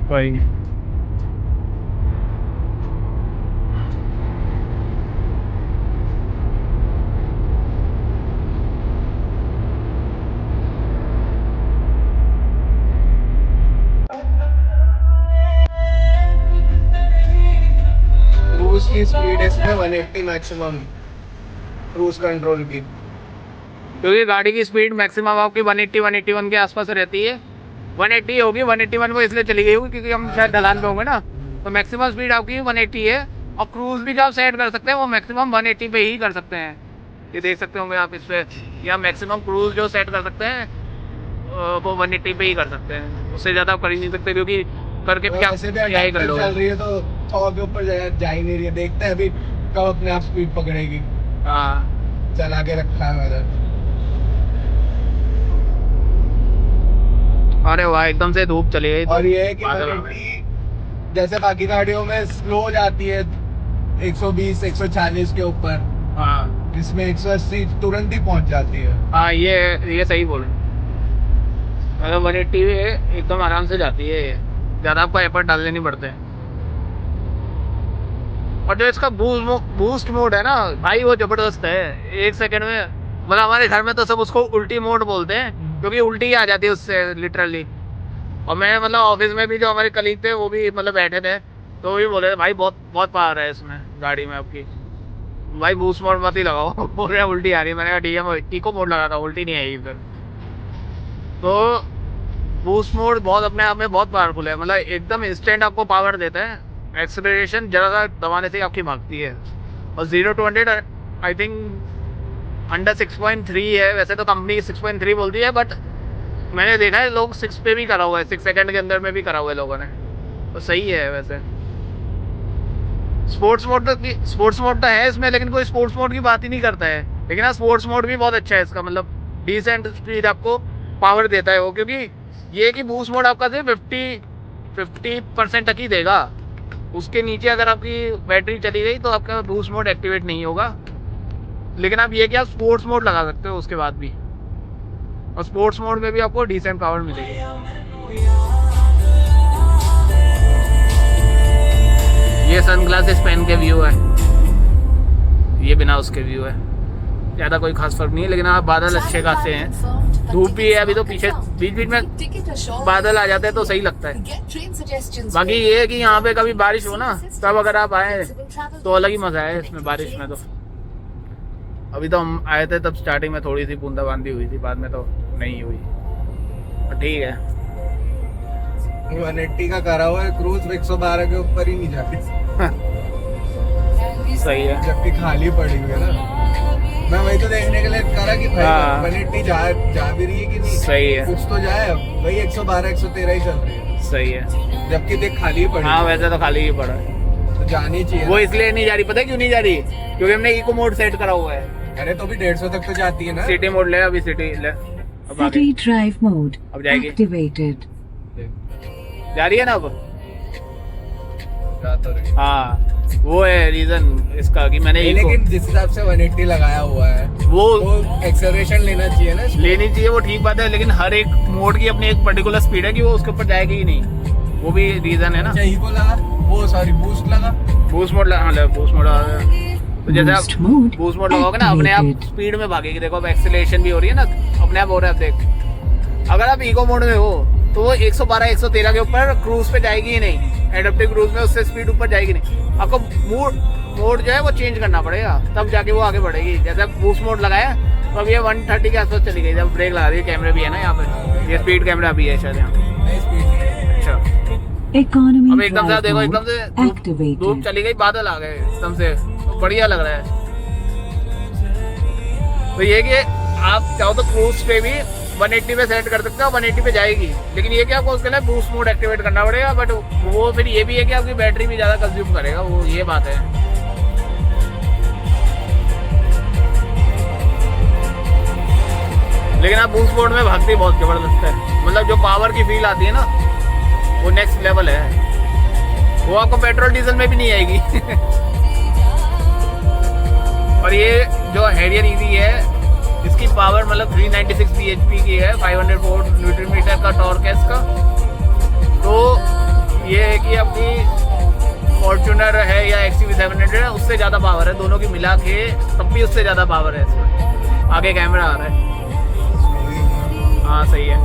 कोई क्रूज की स्पीड इसमें 180 मैक्सिमम, क्रूज कंट्रोल की। क्योंकि गाड़ी की स्पीड मैक्सिमम आपकी 180 181 के आसपास रहती है। 180 होगी, 181 को इसलिए चली गई होगी क्योंकि हम शायद ढलान पे होंगे ना, तो मैक्सिमम स्पीड आपकी 180 है। और क्रूज भी जो आप सेट कर सकते हैं वो मैक्सिमम 180 पे ही कर सकते हैं। ये देख सकते होंगे आप इस पर, या मैक्सिमम क्रूज जो सेट कर सकते हैं वो 180 पे ही कर सकते हैं, उससे ज़्यादा आप कर ही नहीं सकते, क्योंकि करके भी वैसे भी क्या ही कर लो। चल रही है तो 100 के ऊपर जा ही नहीं रही है, देखते हैं अभी कब अपने आप स्पीड पकड़ेगी। हाँ, चला के रखा है मैंने। अरे वाह, एकदम से धूप चली गई। और ये है कि बादल आ 180 जैसे बाकी गाड़ियों में स्लो जाती है 120 140 के ऊपर, हाँ इसमें 180 तुरंत ही पहुंच जाती है। हाँ, ये सही बोल रहे, मतलब 180 एकदम आराम से जाती है, ज़्यादा आपको एफर्ट डालने नहीं पड़ते। और जो इसका बूस्ट मोड है ना भाई, वो ज़बरदस्त है। 1 सेकंड में, मतलब हमारे घर में तो सब उसको उल्टी मोड बोलते हैं, क्योंकि उल्टी आ जाती है उससे लिटरली। और मैं मतलब ऑफिस में भी जो हमारे कलीग थे वो भी मतलब बैठे थे, तो वो भी बोले थे भाई बहुत बहुत पावर है इसमें गाड़ी में आपकी, भाई बूस्ट मोड मत ही लगाओ। बोल रहे उल्टी आ रही है। मैंने कहा डीएम इको मोड लगा था, उल्टी नहीं आई फिर। तो बूस्ट मोड बहुत अपने आप में बहुत पावरफुल है, मतलब एकदम इंस्टेंट आपको पावर देता है। एक्सेलरेशन ज़रा सा दबाने से आपकी भागती है। और 0 to 100 आई थिंक अंडर 6.3 है, वैसे तो कंपनी 6.3 बोलती है, बट मैंने देखा है लोग 6 पे भी करा हुआ है, 6 सेकंड के अंदर में भी करा हुआ है लोगों ने, तो सही है वैसे। स्पोर्ट्स मोड तो है इसमें, लेकिन कोई स्पोर्ट्स मोड की बात ही नहीं करता है। लेकिन हाँ, स्पोर्ट्स मोड भी बहुत अच्छा है इसका, मतलब डिसेंट स्पीड आपको पावर देता है वो, क्योंकि ये कि बूस्ट मोड आपका सिर्फ 50% तक ही देगा। उसके नीचे अगर आपकी बैटरी चली गई तो आपका बूस्ट मोड एक्टिवेट नहीं होगा। लेकिन आप ये कि आप स्पोर्ट्स मोड लगा सकते हो उसके बाद भी, और स्पोर्ट्स मोड में भी आपको डिसेंट पावर मिलेगी। ये सनग्लासेस पहन के व्यू है, ये बिना उसके व्यू है। ज़्यादा कोई खास फर्क नहीं है, लेकिन हाँ बादल अच्छे खासे हैं। धूप भी है अभी, तो पीछे बीच बीच में बादल आ जाते हैं तो सही लगता है। बाकी ये है कि यहाँ पे कभी बारिश हो ना, तब अगर आप आए तो अलग ही मजा है इसमें, बारिश में तो अभी तो हम आए थे तब स्टार्टिंग में थोड़ी सी बूंदाबांदी हुई थी, बाद में तो नहीं हुई, पर ठीक है। 180 का करा हुआ है क्रूज, 112 के ऊपर ही नहीं जाती, सही है। जबकि खाली पड़ी हुई है ना। मैं वही तो देखने के लिए करा कि भाई हाँ। 180 जा भी रही है कि नहीं, सही है, कुछ तो जाए। अब भाई 112 113 ही चल रही है, सही है। जबकि देख खाली ही पड़ी हाँ है, वैसे तो खाली ही पड़ा है, तो जानी चाहिए। वो इसलिए नहीं जा रही, पता है क्यों नहीं जा रही? क्योंकि हमने इको मोड सेट करा हुआ है। अरे तो भी 150 तक तो जाती है ना। सिटी मोड ले, अभी सिटी ले, अब आगे City drive mode अब जाएगी, activated. जा रही है ना अब। जा तो रही है। हाँ वो है रीजन इसका कि मैंने इको, लेकिन जिस हिसाब से 180 लगाया हुआ है वो तो एक्सेलरेशन लेना चाहिए ना इसमें। लेनी चाहिए, वो ठीक बात है, लेकिन हर एक मोड की अपनी एक पर्टिकुलर स्पीड है कि वो उसके ऊपर जाएगी ही नहीं, वो भी रीजन है ना। अच्छा इको लगा, वो सॉरी बूस्ट लगा। बूस्ट मोड लगा, बूस्ट मोड तो जैसे Boost आप mode बूस्ट मोड लगाओगे ना, अपने आप activated. स्पीड में भागेगी। देखो अब एक्सेलरेशन भी हो रही है ना, अपने आप हो रहा है। अब देख, अगर आप इको मोड में हो तो वो 112 113 के ऊपर क्रूज पे जाएगी ही नहीं, एडेप्टिव क्रूज में उससे स्पीड ऊपर जाएगी नहीं। आपको मोड जो है वो चेंज करना पड़ेगा, तब जाके वो आगे बढ़ेगी। जैसे आप बूस्ट मोड लगाया तो अब ये 130 के आसपास चली गई। जब ब्रेक लगा दी, कैमरे भी है ना यहाँ पे, ये स्पीड कैमरा भी है शायद यहाँ। नहीं स्पीड नहीं। अच्छा Economy अब एकदम से आप drive देखो, mode एकदम से धूप activated. चली गई, बादल आ गए एकदम से, तो बढ़िया लग रहा है। तो ये कि आप चाहो तो क्रूज पे भी 180 पे सेट कर सकते हो, 180 पे जाएगी। लेकिन ये कि आपको उसके लिए बूस्ट मोड एक्टिवेट करना पड़ेगा, बट वो फिर ये भी है कि आपकी बैटरी भी ज़्यादा कंज्यूम करेगा, वो ये बात है। लेकिन आप बूस्ट मोड में भागती बहुत ज़बरदस्त है, मतलब जो पावर की फील आती है ना, वो नेक्स्ट लेवल है। वो आपको पेट्रोल डीजल में भी नहीं आएगी। और ये जो हैरियर ईवी है, इसकी पावर मतलब 396 bhp की है, 504 न्यूटन मीटर का टॉर्क है इसका। तो ये है कि अपनी फॉर्च्यूनर है या XUV 700 है, उससे ज़्यादा पावर है, दोनों की मिला के तब भी उससे ज़्यादा पावर है इसमें। आगे कैमरा आ रहा है, हाँ सही है।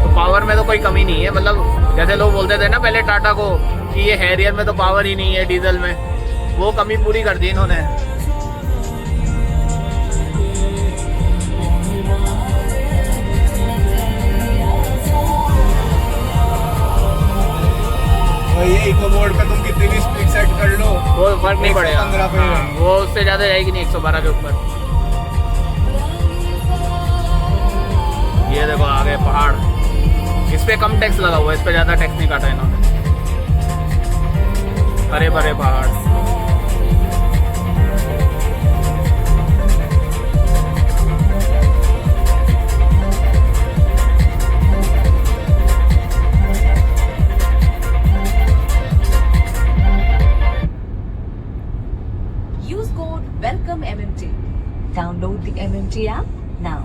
तो पावर में तो कोई कमी नहीं है, मतलब जैसे लोग बोलते थे ना पहले टाटा को कि ये हैरियर में तो पावर ही नहीं है डीजल में, वो कमी पूरी कर दी इन्होंने। और ये इको मोड पे तुम कितनी भी स्पीड सेट कर लो, वो फर्क नहीं पड़ेगा, 115 पे हाँ, वो उससे ज्यादा जाएगी नहीं 112 के ऊपर। ये देखो आगे पहाड़, इस पे कम टैक्स लगा हुआ है, इस पे ज्यादा टैक्स नहीं काटा इन्होंने। हरे भरे पहाड़, Use code WELCOME MMT. Download the MMT app now.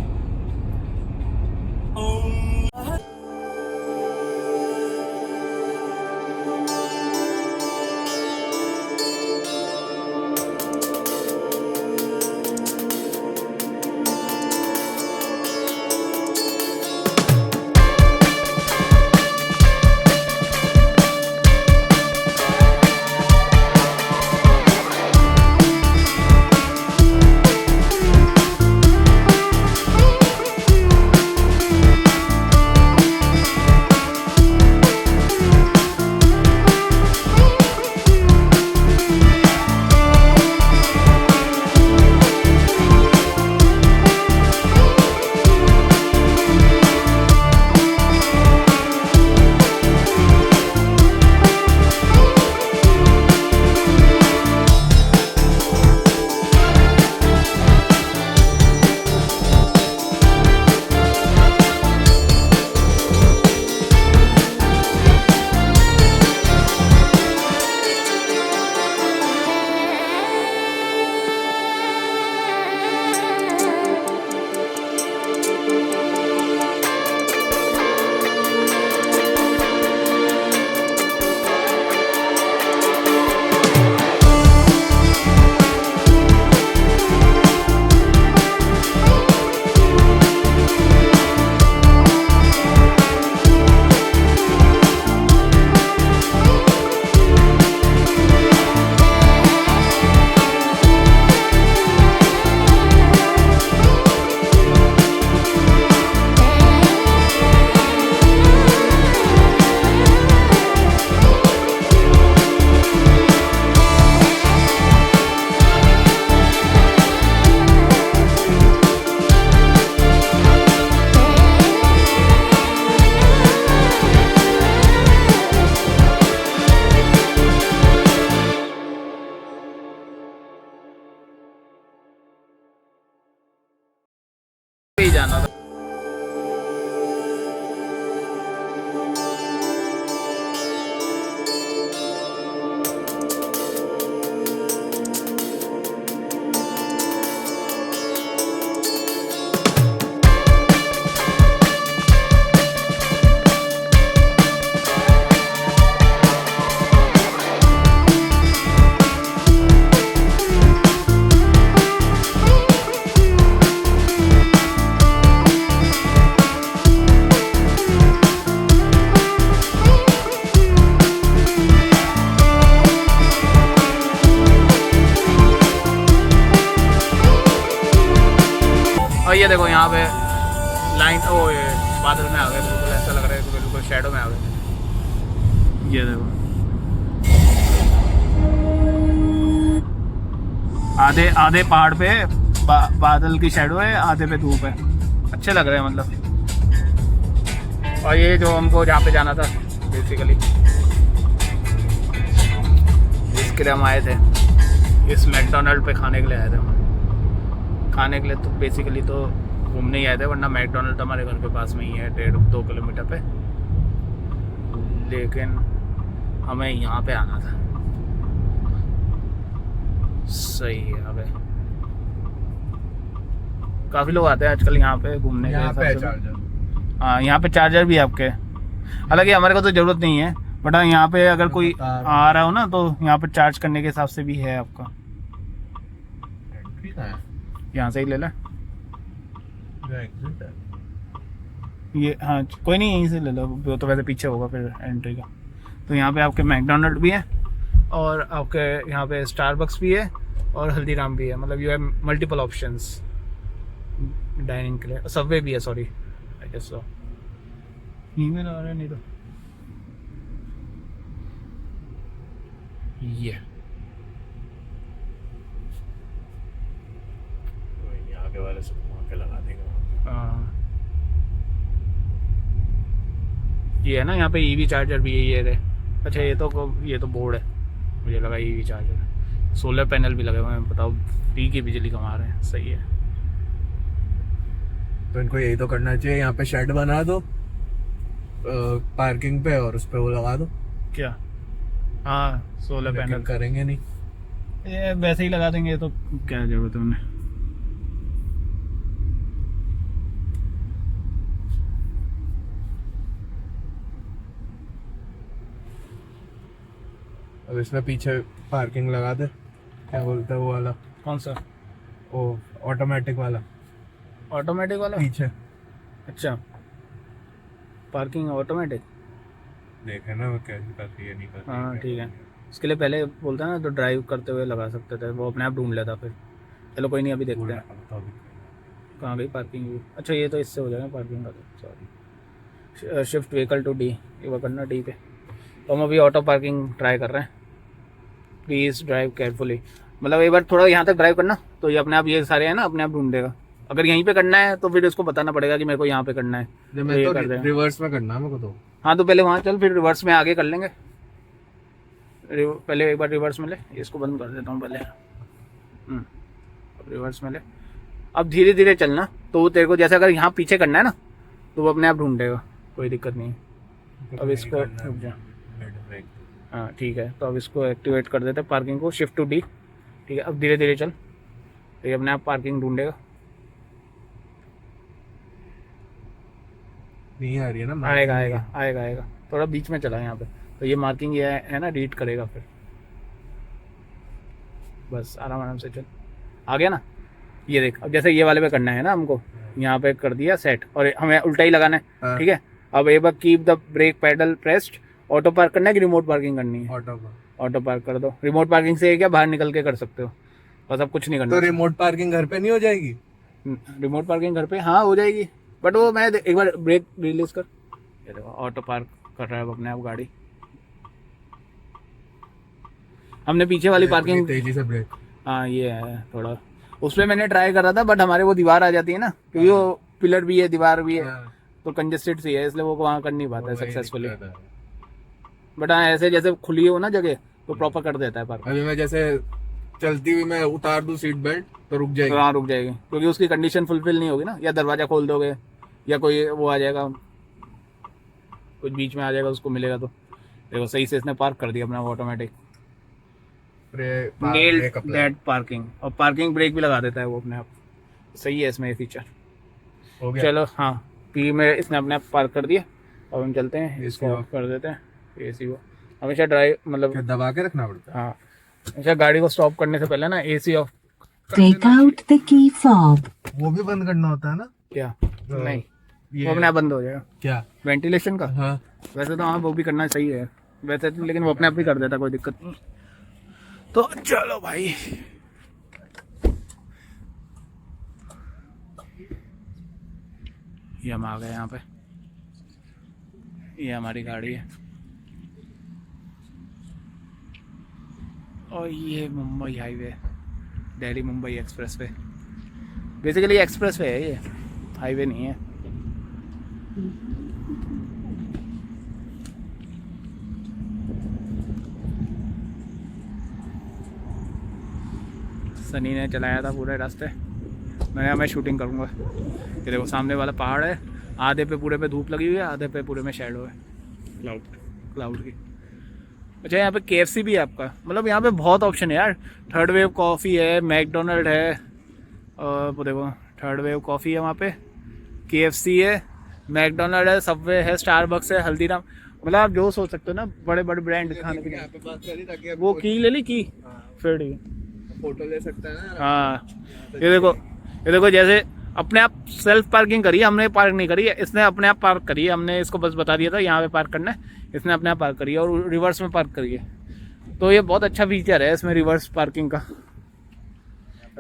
जाना था। और ये देखो यहाँ पे लाइन, ओ ये बादल में आ गए, बिल्कुल ऐसा लग रहा है कि बिल्कुल शैडो में आ गए। ये देखो आधे आधे पहाड़ पे बादल की शैडो है, आधे पे धूप है, अच्छे लग रहे हैं मतलब। और ये जो हमको जहाँ पे जाना था बेसिकली, इसके लिए हम आए थे, इस मैकडोनल्ड पे खाने के लिए आए थे हम। खाने के लिए तो बेसिकली तो घूमने ही आए थे, वरना मैकडोनल्ड हमारे घर के पास में ही है 1.5-2 किलोमीटर पे, लेकिन हमें यहाँ पे आना था। सही है। अबे काफ़ी लोग आते हैं आजकल यहाँ पे घूमने के यहाँ पे हिसाब से। चार्जर। हाँ, यहाँ पे चार्जर भी है आपके, हालांकि हमारे को तो ज़रूरत नहीं है, बट हाँ यहाँ पे अगर कोई आ रहा हो ना तो यहाँ पे चार्ज करने के हिसाब से भी है आपका। यहाँ से ही ले लें ये, हाँ कोई नहीं, यहीं से ले लो, वो तो वैसे पीछे होगा फिर एंट्री का। तो यहाँ पे आपके मैकडोनल्ड भी है, और आपके यहाँ पे स्टारबक्स भी है, और हल्दीराम भी है, मतलब you have multiple options dining के लिए। सबवे भी है, sorry I guess so. Email आ रहा है नहीं तो ये आगे वाले से वहाँ के लगा देंगे। ये है ना यहाँ पे ईवी चार्जर भी है, ये रे। अच्छा ये तो बोर्ड है, मुझे लगा ईवी चार्जर। सोलर पैनल भी लगे हुए हैं, बताओ फ्री की बिजली कमा रहे हैं, सही है। तो इनको यही तो करना चाहिए, यहाँ पे शेड बना दो पार्किंग पे, और उस पे वो लगा दो। क्या? हाँ सोलर लेकिन पैनल करेंगे नहीं। ये वैसे ही लगा देंगे, तो क्या जरूरत है उन्हें। अब इसमें पीछे पार्किंग लगा दे, क्या बोलते हैं वो वाला, कौन सा? वो ऑटोमेटिक वाला ऑटोमेटिक वाला पीछे। अच्छा, पार्किंग ऑटोमेटिक। देखे ना वो कैसे करती है, नहीं करती। हाँ ठीक है, इसके लिए पहले बोलता है ना तो ड्राइव करते हुए लगा सकते थे, वो अपने आप ढूंढ लेता फिर। चलो कोई नहीं, अभी देखते हैं कहाँ गई पार्किंग। अच्छा ये तो इससे हो जाएगा पार्किंग का, sorry. Shift vehicle to D, ये वो करना डी पे। तो हम अभी ऑटो पार्किंग ट्राई कर रहे हैं। प्लीज़ ड्राइव केयरफुली, मतलब एक बार थोड़ा यहाँ तक ड्राइव करना, तो ये अपने आप, ये सारे हैं ना अपने आप ढूंढेगा। अगर यहीं पे करना है तो फिर इसको बताना पड़ेगा कि मेरे को यहाँ पे करना है, जब तो मैं ये तो कर देगा। रिवर्स में करना है मेरे को तो। हाँ तो पहले वहाँ चल, फिर रिवर्स में आगे कर लेंगे। पहले एक बार रिवर्स में ले, इसको बंद कर देता हूँ पहले। अब रिवर्स में ले, अब धीरे धीरे चलना, तो वो तेरे को जैसे अगर यहाँ पीछे करना है ना तो वो अपने आप ढूंढेगा, कोई दिक्कत नहीं है। अब इसको रुक जा, हाँ ठीक है। तो अब इसको एक्टिवेट कर देते हैं पार्किंग को, शिफ्ट टू डी। ठीक है, अब धीरे धीरे चल, तो ये अपने आप पार्किंग ढूंढेगा। नहीं आ रही है ना, आएगा आएगा आएगा आएगा, थोड़ा बीच में चला यहाँ पे, तो ये मार्किंग ये है ना, रीड करेगा फिर। बस आराम आराम से चल, आ गया ना। ये देख, अब जैसे ये वाले पे करना है ना हमको, यहाँ पे कर दिया सेट, और हमें उल्टा ही लगाना है। ठीक है, अब एक बार keep the brake pedal pressed. Auto park करना है कि रिमोट पार्किंग करनी है? ऑटो पार्क कर दो। रिमोट पार्किंग से क्या बाहर निकल के कर सकते हो, बस अब कुछ नहीं करना। तो रिमोट पार्किंग घर पे नहीं हो जाएगी? रिमोट पार्किंग घर पे हाँ हो जाएगी, बट वो मैं एक बार ब्रेक रिलीज कर। ये देखो ऑटो पार्क कर रहा है अपने आप गाड़ी। हमने पीछे वाली पार्किंग, तेजी से ब्रेक। हाँ ये है थोड़ा, उस पर मैंने ट्राई कर रहा था, बट हमारे वो दीवार आ जाती है ना, क्योंकि वो पिलर भी है दीवार भी है, तो कंजेस्टेड सी है, इसलिए वो वहाँ कर नहीं पाता है सक्सेसफुली। बट हाँ ऐसे जैसे खुली हो ना जगह तो प्रॉपर कर देता है पार्क। अभी मैं जैसे चलती हुई मैं उतार दूं सीट बेल्ट तो रुक जाएगी। हाँ रुक जाएगी, क्योंकि उसकी कंडीशन फुलफिल नहीं होगी ना, या दरवाज़ा खोल दोगे या कोई वो आ जाएगा, कुछ बीच में आ जाएगा उसको मिलेगा तो। देखो सही से इसने पार्क कर दिया अपना ऑटोमेटिक, नेल दैट पार्किंग, और पार्किंग ब्रेक भी लगा देता है वो अपने आप। सही है इसमें ये फीचर। हो गया। चलो हाँ, पी में इसने अपने आप पार्क कर दिया। अब हम चलते हैं, AC इसको ऑफ। ऑफ कर देते हैं। एसी को हमेशा ड्राइव मतलब क्या दबा के रखना पड़ता है? हाँ, हमेशा गाड़ी को स्टॉप करने से पहले ना AC of. Take out the key fob. वो भी बंद करना होता है ना? क्या? तो नहीं, ये वो अपने आप बंद हो जाएगा। क्या? वेंटिलेशन का हाँ वैसे तो हाँ वो भी करना सही है वैसे तो, लेकिन वो अपने आप ही कर देता, कोई दिक्कत नहीं। तो चलो भाई, ये हम आ गए यहाँ पे, ये हमारी गाड़ी है और ये Mumbai highway, Delhi Mumbai express way. Basically express way है ये, हाईवे नहीं है। सनी ने चलाया था पूरे रास्ते, मैं शूटिंग करूँगा। ये देखो सामने वाला पहाड़ है, आधे पे पूरे पे धूप लगी हुई है, आधे पे पूरे में शैडो है क्लाउड की। अच्छा यहाँ पे KFC भी है आपका, मतलब यहाँ पे बहुत ऑप्शन है यार। थर्ड वेव कॉफ़ी है, मैकडोनल्ड है, और वो देखो थर्ड वेव कॉफ़ी है वहाँ पे, KFC है, मैकडोनल्ड है, सबवे है, स्टारबक्स है, हल्दीराम, मतलब आप जो सोच सकते हो ना बड़े बड़े ब्रांड खाने पीने। यहाँ पे बात करी ताकि वो की ले ली की, फिर ठीक है। फोटो ले सकता है ना। हाँ ये देखो जैसे अपने आप सेल्फ पार्किंग करी है, हमने पार्क नहीं करी है, इसने अपने आप पार्क करी है। हमने इसको बस बता दिया था यहाँ पे पार्क करना है, इसने अपने आप पार्क करी है और रिवर्स में पार्क करी है। तो ये बहुत अच्छा फीचर है इसमें रिवर्स पार्किंग का।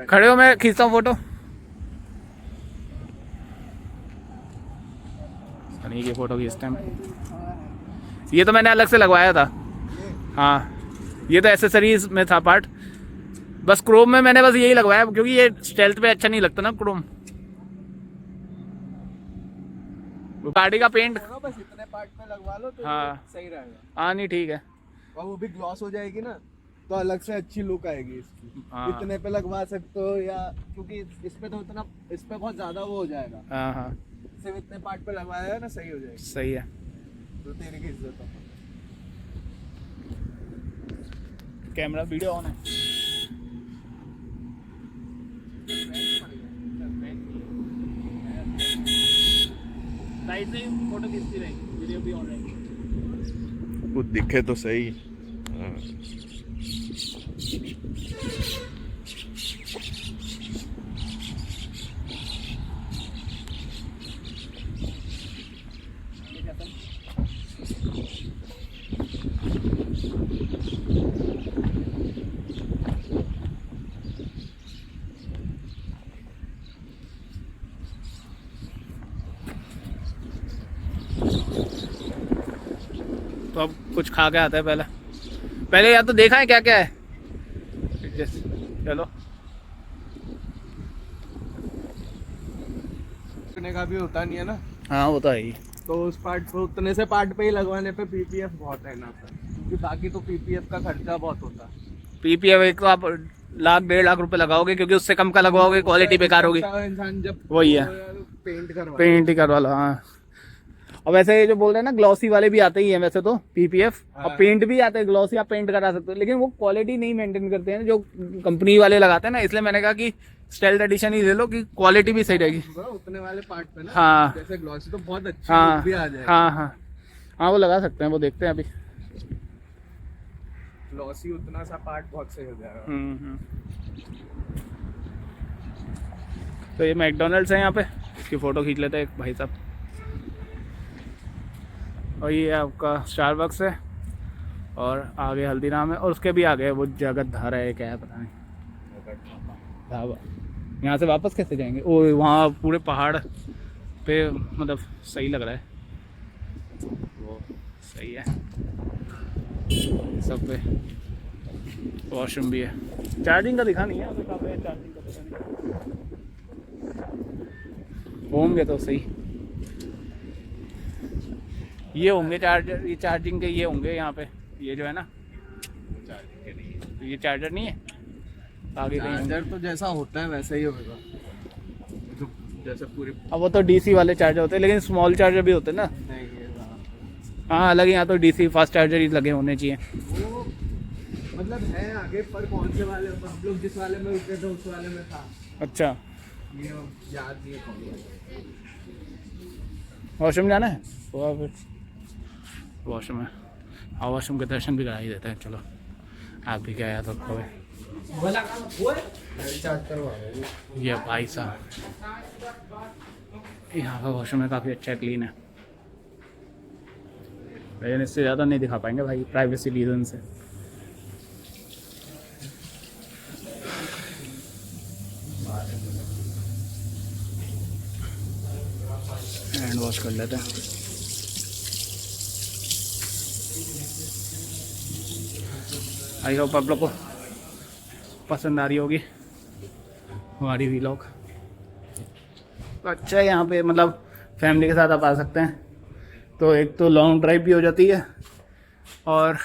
खड़े हो, मैं खींचता हूँ फोटो। सनी की फोटो खींचते हैं। ये तो मैंने अलग से लगवाया था। हाँ ये तो एसेसरीज में था पार्ट, बस क्रोम में मैंने बस यही लगवाया क्योंकि ये स्टेल्थ पे अच्छा नहीं लगता ना क्रोम। गाड़ी का पेंट बस इतने पार्ट पे लगवा लो तो हाँ सही रहेगा। हाँ नहीं ठीक है। और वो भी ग्लॉस हो जाएगी ना, तो अलग से अच्छी लुक आएगी इसकी। हाँ। इतने पे लगवा सकते हो, या क्योंकि इस पे तो इतना, इस पे बहुत ज्यादा वो हो जाएगा। हाँ हाँ सिर्फ इतने पार्ट पे लगवाया है ना, सही हो जाएगी। सही है। तो तेरी की इज्जत है। कैमरा वीडियो ऑन है। साइड से फोटो खींचती रहेगी, वीडियो भी ऑन रहेगी। कुछ दिखे तो सही। तो अब कुछ खा के आता है पहले या तो देखा है क्या क्या है। चलो का भी होता नहीं है ना, हाँ वो तो है ही। तो उस पार्ट पे, उतने से पार्ट पे ही लगवाने पे PPF बहुत है ना, क्योंकि बाकी तो PPF का खर्चा बहुत होता है। PPF एक तो आप लाख 1.5 लाख रुपए लगाओगे, क्योंकि उससे कम का लगवाओगे क्वालिटी बेकार होगी। इंसान जब वही है, पेंट ही करवा लो। हाँ और वैसे ये जो बोल रहे हैं ना ग्लॉसी वाले भी आते ही हैं वैसे तो PPF, और पेंट भी आते हैं ग्लॉसी, आप पेंट करा सकते हो, लेकिन वो क्वालिटी नहीं मेंटेन करते हैं जो कंपनी वाले लगाते हैं ना। इसलिए मैंने कहा कि स्टेल्थ एडिशन ही ले लो कि क्वालिटी भी सही रहेगी। उतने वाले पार्ट पे ना, हाँ जैसे ग्लॉसी तो बहुत अच्छी हाँ look भी आ जाएगी। हाँ वो लगा सकते हैं, वो देखते हैं अभी। ग्लॉसी उतना सा पार्ट बहुत सही हो जाएगा। तो ये मैकडोनल्ड्स है यहाँ पे, इसकी फ़ोटो खींच लेते हैं एक भाई साहब। और ये आपका स्टारबक्स है, और आगे हल्दीराम है, और उसके भी आगे वो जगत धारा है, क्या है पता नहीं ढाबा। यहाँ से वापस कैसे जाएंगे? ओ वहाँ पूरे पहाड़ पे, मतलब सही लग रहा है वो, सही है। सब पे वॉशरूम भी है। चार्जिंग का दिखा नहीं है यहाँ पे, कहाँ पे चार्जिंग का दिखा नहीं। होंगे तो सही, ये होंगे चार्जर, ये चार्जिंग के ये होंगे यहाँ पे, ये जो है ना चार्जिंग के नहीं है। तो ये चार्जर नहीं है, आगे कहीं होंगे। चार्जर तो जैसा होता है वैसा ही होगा, जो जैसे पूरी अब वो तो डीसी वाले चार्जर होते हैं, लेकिन स्मॉल चार्जर भी होते हैं ना। नहीं है। हाँ अलग, यहाँ तो डीसी फास्ट चार्जर ही लगे होने चाहिए। वो मतलब है आगे, पर कौन से वाले, हम लोग जिस वाले में रुके थे उस वाले में था। अच्छा, ये याद नहीं है कौन सा। वॉशरूम जाना है तो फिर वॉशरूम है। हाँ वॉशरूम के दर्शन भी करा ही देते हैं। चलो आप भी क्या याद रखोगे। ये भाई साहब, यहाँ का वॉशरूम है, काफ़ी अच्छा क्लीन है, लेकिन इससे ज़्यादा नहीं दिखा पाएंगे भाई, प्राइवेसी रीजन से। हैंड वॉश कर लेते हैं। आई होप आप लोग को पसंद आ रही होगी हमारी व्लॉग। तो अच्छा है यहाँ पे, मतलब फैमिली के साथ आप आ सकते हैं, तो एक तो लॉन्ग ड्राइव भी हो जाती है और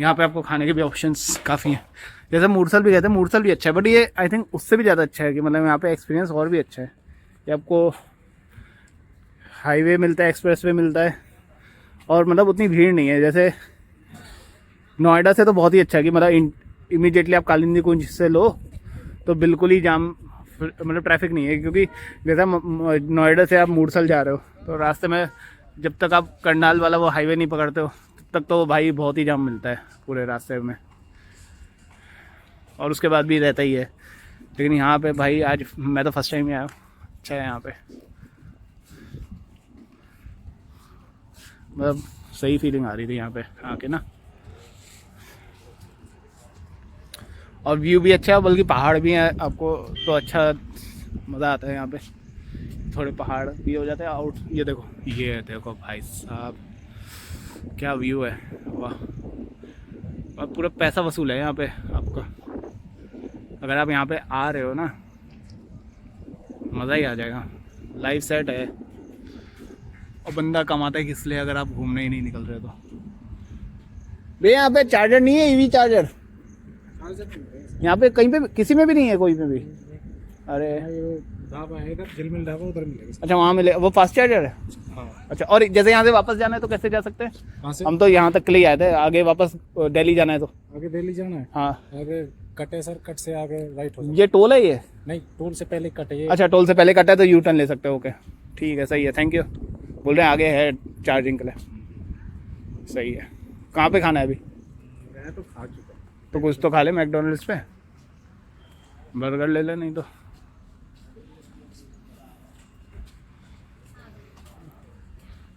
यहाँ पे आपको खाने के भी ऑप्शंस काफ़ी हैं। जैसे मूरसल भी गए थे, मूरसल भी अच्छा है, बट ये आई थिंक उससे भी ज़्यादा अच्छा है कि मतलब यहाँ पे एक्सपीरियंस और भी अच्छा है कि आपको हाईवे मिलता है, एक्सप्रेस वे मिलता है, और मतलब उतनी भीड़ नहीं है। जैसे नोएडा से तो बहुत ही अच्छा है कि मतलब इमीडिएटली आप कालिंदी कुंज से लो तो बिल्कुल ही जाम, मतलब ट्रैफिक नहीं है, क्योंकि जैसा नोएडा से आप मूरसल जा रहे हो तो रास्ते में जब तक आप करनाल वाला वो हाईवे नहीं पकड़ते हो तब तक तो भाई बहुत ही जाम मिलता है पूरे रास्ते में, और उसके बाद भी रहता ही है। लेकिन यहाँ पे भाई आज मैं तो फर्स्ट टाइम ही आया हूँ, अच्छा है यहाँ पे, मतलब सही फीलिंग आ रही थी यहाँ पे आके ना। और व्यू भी अच्छा है, बल्कि पहाड़ भी हैं, आपको तो अच्छा मज़ा आता है यहाँ पे। थोड़े पहाड़ भी हो जाते हैं आउट। ये देखो, ये देखो भाई साहब क्या व्यू है, वाह। और पूरा पैसा वसूल है यहाँ पे आपका, अगर आप यहाँ पे आ रहे हो ना मज़ा ही आ जाएगा। लाइफ सेट है, और बंदा कमाता है किस लिए अगर आप घूमने ही नहीं निकल रहे तो। भैया यहाँ पे चार्जर नहीं है, ईवी चार्जर यहाँ पे कहीं पे किसी में भी नहीं है, कोई में भी। अरे ढाबा है इधर, झिलमिल ढाबा, उधर मिलेगा। अच्छा वहाँ मिले, वो फास्ट चार्जर है। हाँ। अच्छा, और जैसे यहाँ से वापस जाना है तो कैसे जा सकते हैं? कहाँ से? हम तो यहाँ तक के लिए आए थे, आगे वापस दिल्ली जाना है तो आगे दिल्ली जाना है। हाँ आगे कटे सर, कट से आगे राइट हो जाए। ये टोल है ये? नहीं, टोल से पहले कट है ये। अच्छा टोल से पहले कटा है तो यू टर्न ले सकते हो। ओके ठीक है, सही है, थैंक यू। बोल रहे हैं आगे है चार्जिंग के लिए, सही है। कहाँ पे खाना है अभी? मैं तो खा चुका हूँ। तो कुछ तो खा ले मैकडोनल्ड्स पे, बर्गर ले ले नहीं तो।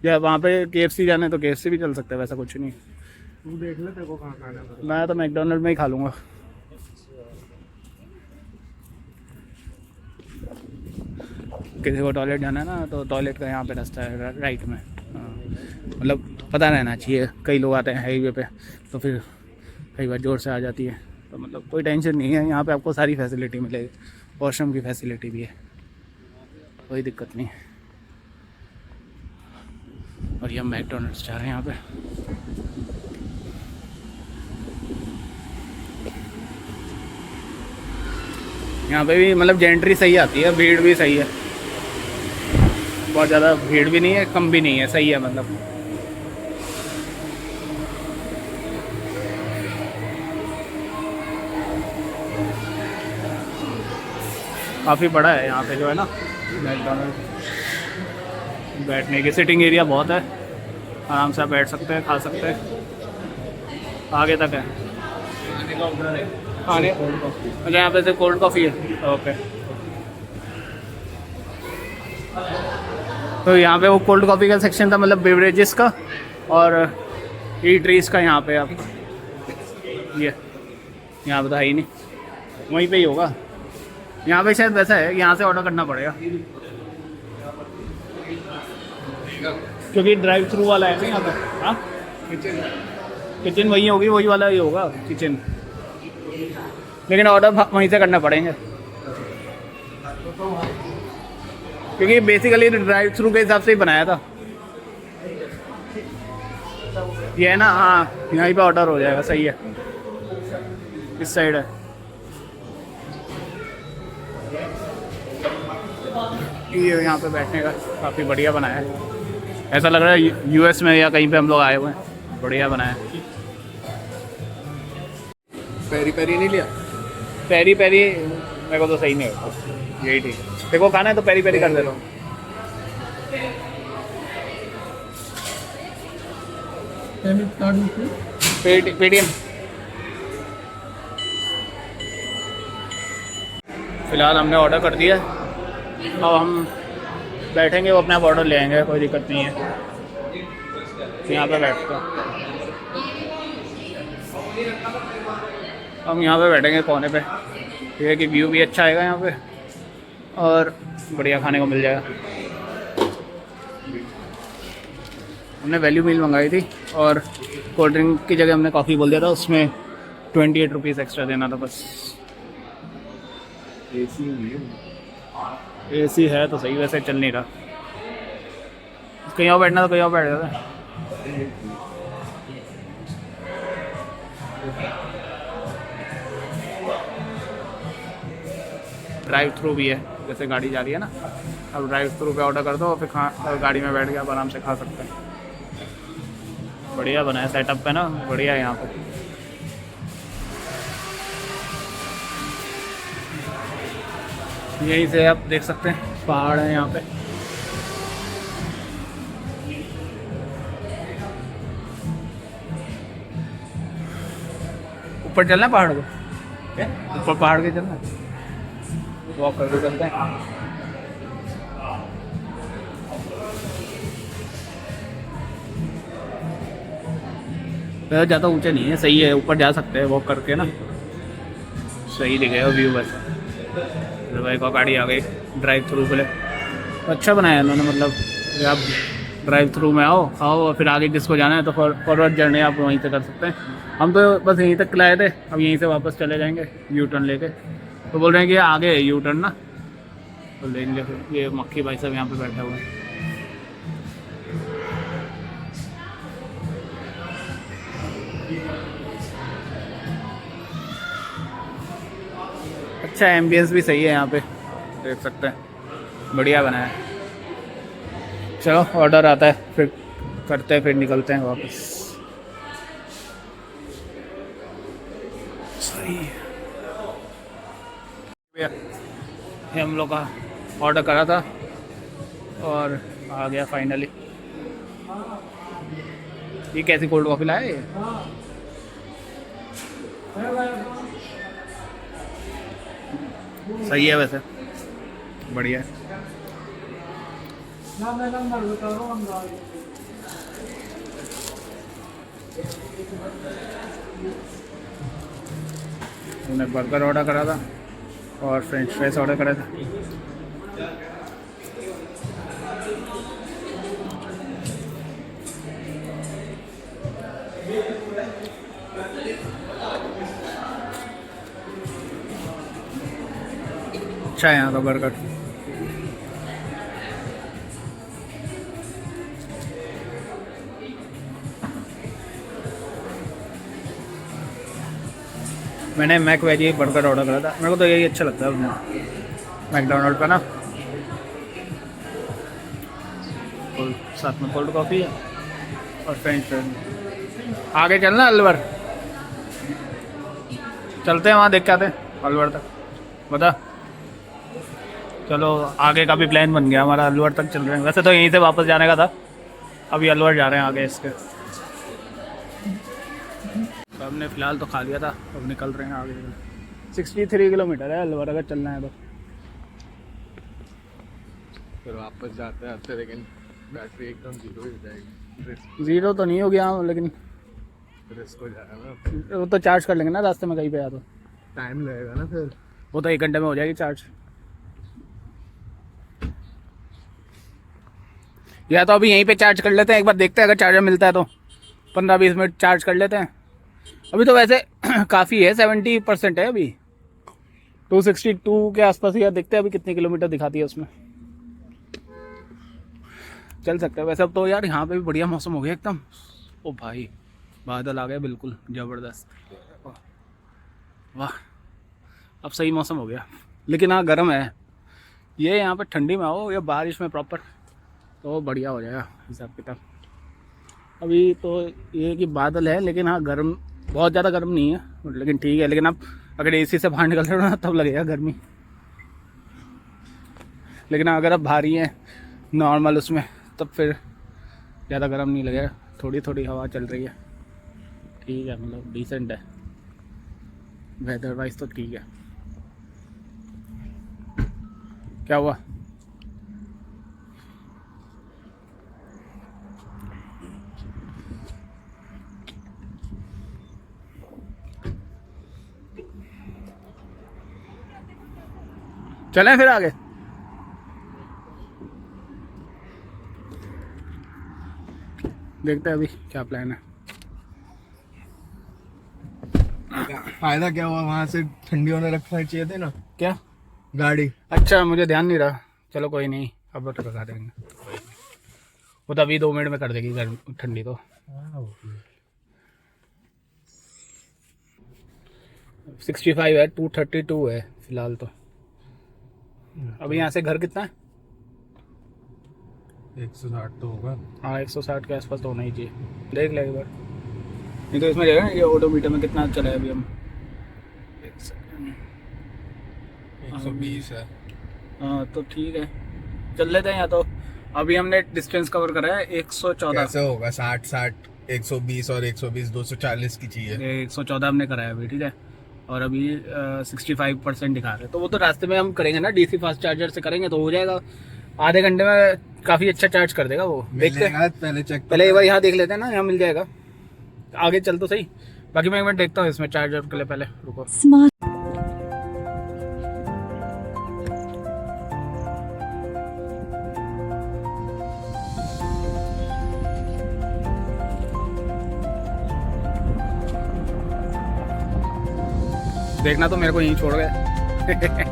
या वहाँ पे KFC जाना है तो KFC भी चल सकता है, वैसा कुछ नहीं। तू देख ले तेरे को कहाँ खाना है। मैं तो मैकडोनल्ड में ही खा लूँगा। किसी को टॉयलेट जाना है ना तो टॉयलेट का यहाँ पे रास्ता है राइट में। हाँ, मतलब पता रहना चाहिए, कई लोग आते हैं हाईवे पे तो फिर कई बार जोर से आ जाती है, तो मतलब कोई टेंशन नहीं है, यहाँ पे आपको सारी फैसिलिटी मिलेगी। वॉशरूम की फैसिलिटी भी है, कोई दिक्कत नहीं है। और ये हम मैकडोनल्ड्स जा रहे हैं यहाँ पे। यहाँ पे भी मतलब जेंट्री सही आती है, भीड़ भी सही है, बहुत ज़्यादा भीड़ भी नहीं है, कम भी नहीं है, सही है मतलब। काफ़ी बड़ा है यहाँ पे जो है ना मैकडोनल्ड। बैठने की सिटिंग एरिया बहुत है, आराम से आप बैठ सकते हैं, खा सकते हैं, आगे तक है खाने। अच्छा यहाँ पे से कोल्ड कॉफ़ी है, ओके। तो यहाँ पे वो कोल्ड कॉफ़ी का सेक्शन था, मतलब बेवरेजेस का और ईटरीज का। यहाँ पे आप ये यहाँ पे तो है ही नहीं, वहीं पे ही होगा। यहाँ पे शायद वैसा है, यहाँ से ऑर्डर करना पड़ेगा क्योंकि ड्राइव थ्रू वाला है ना यहाँ पे। हाँ किचन वही होगी, वही वाला ही होगा किचन, लेकिन ऑर्डर वहीं से करना पड़ेंगे क्योंकि बेसिकली ड्राइव थ्रू के हिसाब से ही बनाया था ये है ना। हाँ यहीं पे ऑर्डर हो जाएगा, सही है। इस साइड है ये यहाँ पे बैठने का काफ़ी बढ़िया बनाया है, ऐसा लग रहा है यूएस में या कहीं पे हम लोग आए हुए हैं। बढ़िया बनाया है। पेरी पेरी नहीं लिया? पेरी पेरी मेरे को तो सही नहीं लगता, यही ठीक है। देखो खाना है तो पेरी पेरी कर दे रहा हूँ। पेटीएम। फिलहाल हमने ऑर्डर कर दिया, अब हम बैठेंगे, वो अपना ऑर्डर ले आएंगे, कोई दिक्कत नहीं है। यहाँ पे बैठते हैं हम, यहाँ पे बैठेंगे कोने पे। ठीक है कि व्यू भी अच्छा आएगा यहाँ पे और बढ़िया खाने को मिल जाएगा। हमने वैल्यू मील मंगाई थी और कोल्ड ड्रिंक की जगह हमने कॉफ़ी बोल दिया था, उसमें 28 रुपीज़ एक्स्ट्रा देना था बस। एसी है तो सही, वैसे चल नहीं रहा। कहीं और बैठना तो कहीं और बैठ जाता। ड्राइव थ्रू भी है, जैसे गाड़ी जा रही है ना, अब ड्राइव थ्रू पे ऑर्डर कर दो और फिर गाड़ी में बैठ के आप आराम से खा सकते हैं। बढ़िया बना है सेटअप पे ना, बढ़िया है यहाँ पे। यहीं से आप देख सकते हैं पहाड़ है यहाँ पे। ऊपर चलना है पहाड़ को, ऊपर पहाड़ के चलना है, वॉक करके चलते हैं। ज़्यादा ऊंचे नहीं है, सही है, ऊपर जा सकते हैं वॉक करके ना, सही दिखेगा व्यू। वैसे भाई को गाड़ी आ गई ड्राइव थ्रू के लिए, अच्छा बनाया इन्होंने, मतलब आप ड्राइव थ्रू में आओ, खाओ और फिर आगे जिसको जाना है तो फॉरवर्ड जर्नी आप वहीं से कर सकते हैं। हम तो बस यहीं तक लाए थे, अब यहीं से वापस चले जाएंगे यू टर्न लेके। तो बोल रहे हैं कि आगे है यू टर्न ना, तो लेंगे फिर। ये मक्खी भाई साहब यहाँ पे बैठे हुए हैं। अच्छा एम्बियंस भी सही है यहाँ पे, देख सकते हैं, बढ़िया बनाया है। चलो ऑर्डर आता है फिर करते हैं, फिर निकलते हैं वापस। सही ये हम लोग का ऑर्डर करा था और आ गया फाइनली। ये कैसी कोल्ड कॉफ़ी लाया ये? सही है वैसे, बढ़िया है। मैंने बर्गर ऑर्डर करा था और फ्रेंच फ्राइज ऑर्डर करा था। अच्छा है यहाँ का बर्गर। मैंने मैक वेजी बर्गर ऑर्डर करा था, मेरे को तो यही अच्छा लगता है मैकडोनल्ड पे ना। साथ में कोल्ड कॉफ़ी है और फ्रेंच फ्राइज। आगे चलना अलवर, चलते हैं वहाँ देख के आते हैं अलवर तक, बता। चलो आगे का भी प्लान बन गया हमारा, अलवर तक चल रहे हैं। वैसे तो यहीं से वापस जाने का था, अभी अलवर जा रहे हैं आगे इसके। तो हमने फ़िलहाल तो खा लिया था, अब निकल रहे हैं आगे। 63 किलोमीटर है अलवर अगर चलना है तो। फिर वापस जाते हैं लेकिन बैटरी एकदम जीरो ही हो जाएगी। ज़ीरो तो नहीं हो गया लेकिन रिस्क हो जाएगा ना। वो तो चार्ज कर लेंगे ना रास्ते में कहीं पे आया तो। टाइम लगेगा ना फिर, वो तो 1 घंटे में हो जाएगी चार्ज। या तो अभी यहीं पे चार्ज कर लेते हैं, एक बार देखते हैं अगर चार्जर मिलता है तो 15-20 मिनट चार्ज कर लेते हैं। अभी तो वैसे काफ़ी है, 70% है अभी, 262 के आसपास ही। देखते हैं अभी कितने किलोमीटर दिखाती है उसमें, चल सकते हैं। वैसे अब तो यार यहाँ पे भी बढ़िया मौसम हो गया एकदम। ओ भाई बादल आ गए बिल्कुल ज़बरदस्त, वाह अब सही मौसम हो गया। लेकिन हाँ गर्म है, ये यहाँ पे ठंडी में हो या बारिश में प्रॉपर तो बढ़िया हो जाएगा हिसाब किताब। अभी तो ये कि बादल है, लेकिन हाँ गर्म, बहुत ज़्यादा गर्म नहीं है, लेकिन ठीक है। लेकिन आप अगर एसी से बाहर निकल रहे हो ना तब लगेगा गर्मी, लेकिन अगर आप भारी हैं नॉर्मल उसमें तब फिर ज़्यादा गर्म नहीं लगेगा। थोड़ी थोड़ी हवा चल रही है, ठीक है, मतलब डिसेंट है, वेदर वाइज तो ठीक है। क्या हुआ? चलें फिर आगे। देखते हैं अभी क्या प्लान है। फायदा क्या हुआ, वहां से ठंडी होने रखना चाहिए थे ना क्या? गाड़ी। अच्छा मुझे ध्यान नहीं रहा, चलो कोई नहीं, अब तो लगा देंगे, वो तो अभी 2 मिनट में कर देगी गर्म ठंडी तो। 65 है, 232 है फिलहाल तो। अभी यहाँ से घर कितना है? 160 तो होगा। हाँ 160 के आसपास तो होना ही चाहिए, देख ले एक बार, नहीं तो इसमें रहेगा ये ऑडोमीटर में कितना चला है अभी हम। 120 है। हाँ तो ठीक है, चल लेते हैं। या तो अभी हमने डिस्टेंस कवर करा है 114, कैसे होगा 60 120 और 120 240 की चाहिए। 114 हमने करा है अभी, ठीक है। और अभी 65% दिखा रहे हैं, तो वो तो रास्ते में हम करेंगे ना, डीसी फास्ट चार्जर से करेंगे तो हो जाएगा, आधे घंटे में काफ़ी अच्छा चार्ज कर देगा वो। देखते हैं, पहले चेक पहले एक बार यहाँ देख लेते हैं ना, यहाँ मिल जाएगा, आगे चल तो सही। बाकी मैं एक मिनट देखता हूँ इसमें चार्जर के लिए, पहले रुको। Smart. देखना तो मेरे को यहीं छोड़ गए।